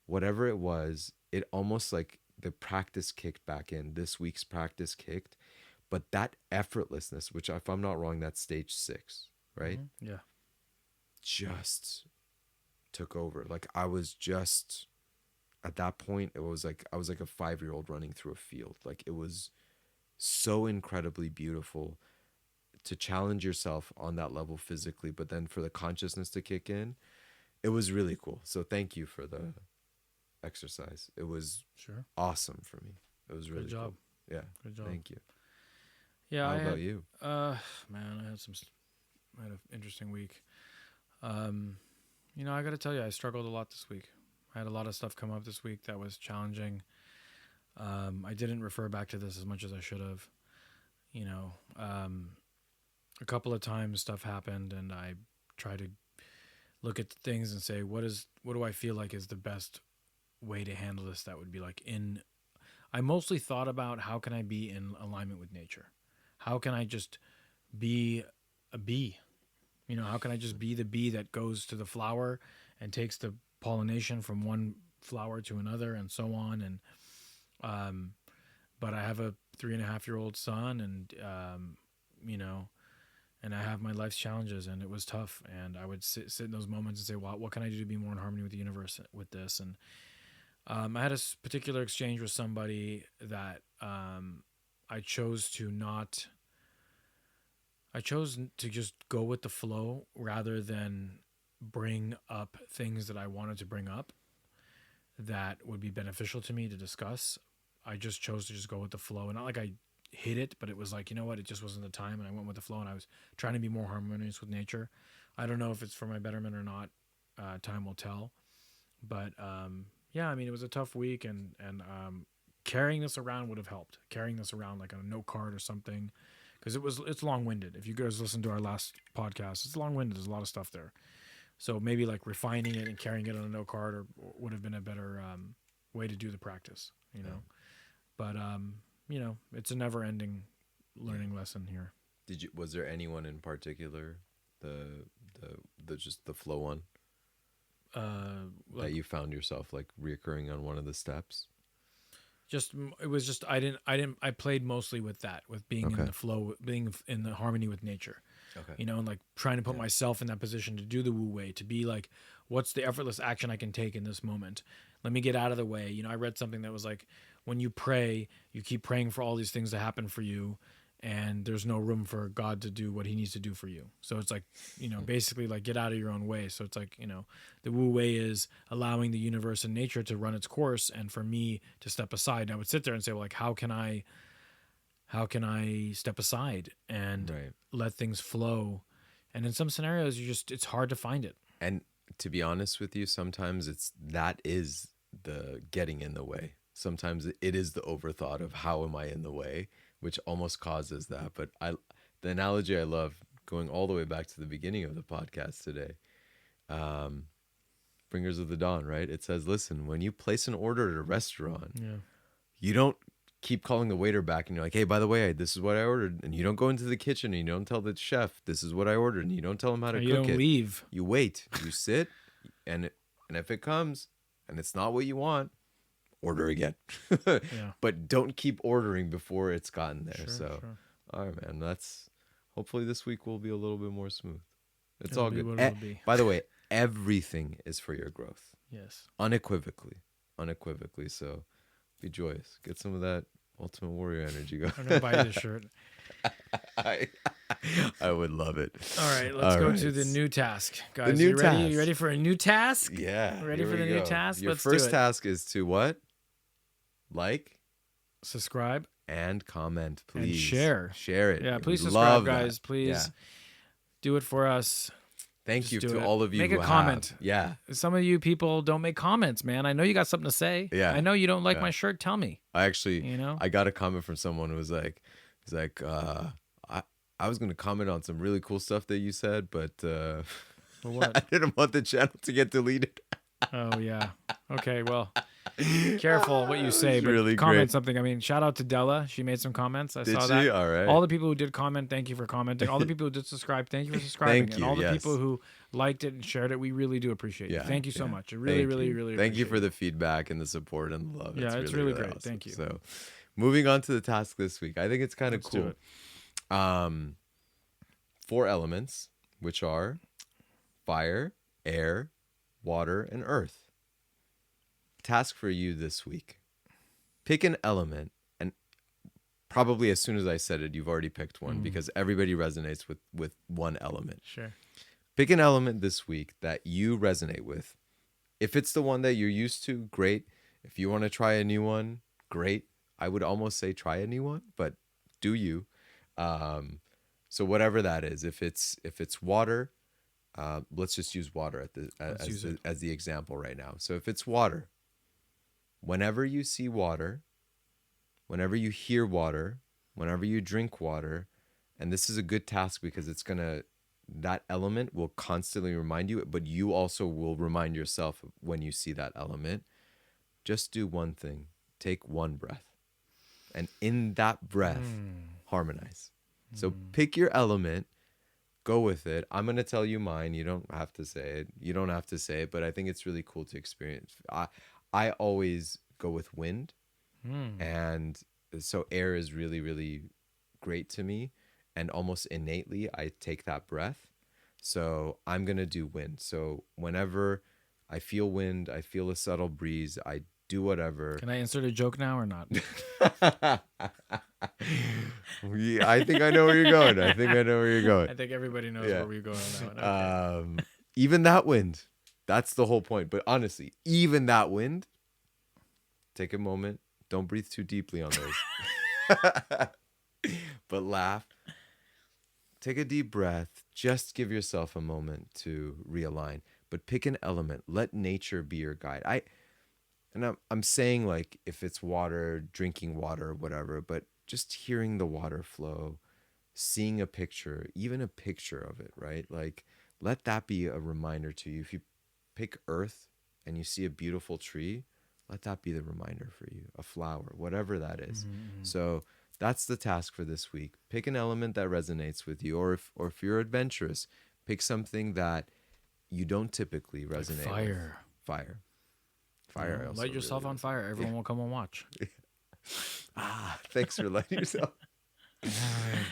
whatever it was, it almost like the practice kicked back in. This week's practice kicked, but that effortlessness, which if I'm not wrong, that's stage 6, right? Yeah. Just took over. Like I was just, at that point, it was like I was like a 5-year-old running through a field. Like it was so incredibly beautiful to challenge yourself on that level physically, but then for the consciousness to kick in, it was really cool. So thank you for the exercise. It was awesome for me. It was really good job. Cool. Yeah. Good job. Thank you. Yeah. How about you? Man, I had an interesting week. You know, I got to tell you, I struggled a lot this week. I had a lot of stuff come up this week that was challenging. I didn't refer back to this as much as I should have. You know, a couple of times stuff happened and I tried to look at things and say, what do I feel like is the best way to handle this? That would be like I mostly thought about how can I be in alignment with nature? How can I just be a bee? You know, how can I just be the bee that goes to the flower and takes the pollination from one flower to another and so on? And, but I have a 3.5-year-old son and, you know, and I have my life's challenges and it was tough. And I would sit in those moments and say, well, what can I do to be more in harmony with the universe with this? And, I had a particular exchange with somebody that, I chose to not. I chose to just go with the flow rather than bring up things that I wanted to bring up that would be beneficial to me to discuss. I just chose to just go with the flow, and not like I hit it, but it was like, you know what, it just wasn't the time, and I went with the flow, and I was trying to be more harmonious with nature. I don't know if it's for my betterment or not. Time will tell. But yeah, I mean, it was a tough week, and carrying this around would have helped. Carrying this around like on a note card or something, because it's long winded. If you guys listen to our last podcast, it's long winded. There's a lot of stuff there. So maybe like refining it and carrying it on a note card or would have been a better way to do the practice, you know. But you know, it's a never ending learning lesson here. Was there anyone in particular, the just the flow one, that you found yourself like reoccurring on one of the steps? It was just I played mostly with that, with being in the flow, being in the harmony with nature. Okay. You know, and like trying to put myself in that position to do the Wu Wei, to be like, what's the effortless action I can take in this moment? Let me get out of the way. You know, I read something that was like, when you pray, you keep praying for all these things to happen for you, and there's no room for God to do what he needs to do for you. So it's like, you know, basically like get out of your own way. So it's like, you know, the Wu Wei is allowing the universe and nature to run its course, and for me to step aside. And I would sit there and say, well, like, how can I step aside and let things flow? And in some scenarios, it's hard to find it. And to be honest with you, sometimes that is the getting in the way. Sometimes it is the overthought of how am I in the way, which almost causes that. But the analogy I love, going all the way back to the beginning of the podcast today, Bringers of the Dawn, right? It says, listen, when you place an order at a restaurant, you don't keep calling the waiter back and you're like, hey, by the way, this is what I ordered. And you don't go into the kitchen and you don't tell the chef, this is what I ordered. And you don't tell him how to cook it. You don't leave. You wait. You sit. And if it comes and it's not what you want, order again. But don't keep ordering before it's gotten there. All right, man. Hopefully this week will be a little bit more smooth. It's all good. By the way, everything is for your growth. Yes. Unequivocally. So be joyous. Get some of that Ultimate Warrior energy going. I'm going to buy you this shirt. I would love it. All right, let's go to the new task. Guys, you ready for a new task? Yeah. Ready for the new task? Your first task is to what? Like, subscribe, and comment, please. And share. Share it. Yeah, please subscribe, guys. Please do it for us. Thank you to all of you. Make a comment. Yeah. Some of you people don't make comments, man. I know you got something to say. Yeah. I know you don't like my shirt. Tell me. I got a comment from someone who was like, I was going to comment on some really cool stuff that you said, but what? I didn't want the channel to get deleted. Oh, yeah. Okay, well, careful what you say, but really comment great. something. I mean, shout out to Della. She made some comments. I saw that. All right. All the people who did comment, thank you for commenting. All the people who did subscribe, thank you for subscribing. Thank you, and all the people who liked it and shared it, we really do appreciate it. Thank you so much. I really appreciate Thank you for the feedback and the support and the love. Yeah, it's really great. Awesome. Thank you. So, moving on to the task this week. I think it's kind of cool. 4 elements, which are fire, air, water, and earth. Task for you this week. Pick an element, and probably as soon as I said it, you've already picked one because everybody resonates with one element. Sure. Pick an element this week that you resonate with. If it's the one that you're used to, great. If you want to try a new one, great. I would almost say try a new one, but do you. So whatever that is, if it's water, let's just use water as the example right now. So if it's water, whenever you see water, whenever you hear water, whenever you drink water, and this is a good task because that element will constantly remind you, but you also will remind yourself when you see that element. Just do one thing. Take one breath. And in that breath, harmonize. So pick your element, go with it. I'm going to tell you mine. You don't have to say it. But I think it's really cool to experience. I always go with wind. And so air is really, really great to me. And almost innately, I take that breath. So I'm going to do wind. So whenever I feel wind, I feel a subtle breeze, I do whatever. Can I insert a joke now or not? I think I know where you're going. I think I know where you're going. I think everybody knows where we're going on that one. Okay. Even that wind, that's the whole point. But honestly, even that wind, take a moment. Don't breathe too deeply on those. But laugh. Take a deep breath. Just give yourself a moment to realign. But pick an element. Let nature be your guide. I'm saying, like, if it's water, drinking water, whatever, but just hearing the water flow, seeing a picture, even a picture of it, right? Like, let that be a reminder to you. If you pick earth and you see a beautiful tree, let that be the reminder for you. A flower, whatever that is. Mm-hmm. So that's the task for this week. Pick an element that resonates with you, or if you're adventurous, pick something that you don't typically resonate like fire. with. Fire. You know, light yourself on fire. Everyone will come and watch. Thanks for lighting yourself.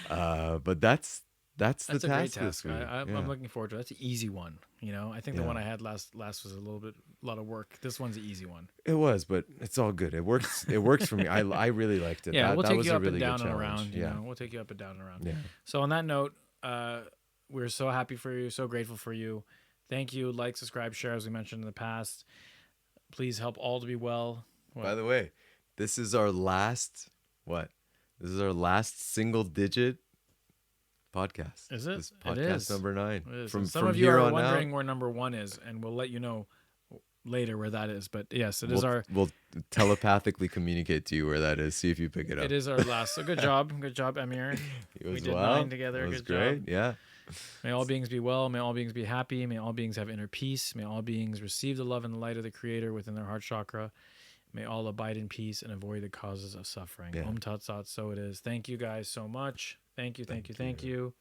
But that's the task. A great task. This week. I'm looking forward to it. That's an easy one. You know, I think the one I had last was a lot of work. This one's an easy one. It was, but it's all good. It works. It works for me. I really liked it. Yeah, we'll take you up really and down and around. You know, we'll take you up and down and around. Yeah. So on that note, we're so happy for you, so grateful for you. Thank you. Like, subscribe, share, as we mentioned in the past. Please help all to be well. By the way, this is our last This is our last single digit podcast. Is it? This podcast it is. number 9. It is. From Some of you are wondering out, where number 1 is, and we'll let you know later where that is. But yes, we'll telepathically communicate to you where that is. See if you pick it up. It is our last. So good job, Amir. We did 9 together. It was good great. job. Yeah. May all beings be well. May all beings be happy. May all beings have inner peace. May all beings receive the love and the light of the Creator within their heart chakra. May all abide in peace and avoid the causes of suffering. Yeah. Tat Sat, so it is. Thank you guys so much. Thank you.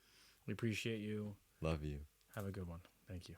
We appreciate you. Love you. Have a good one. Thank you.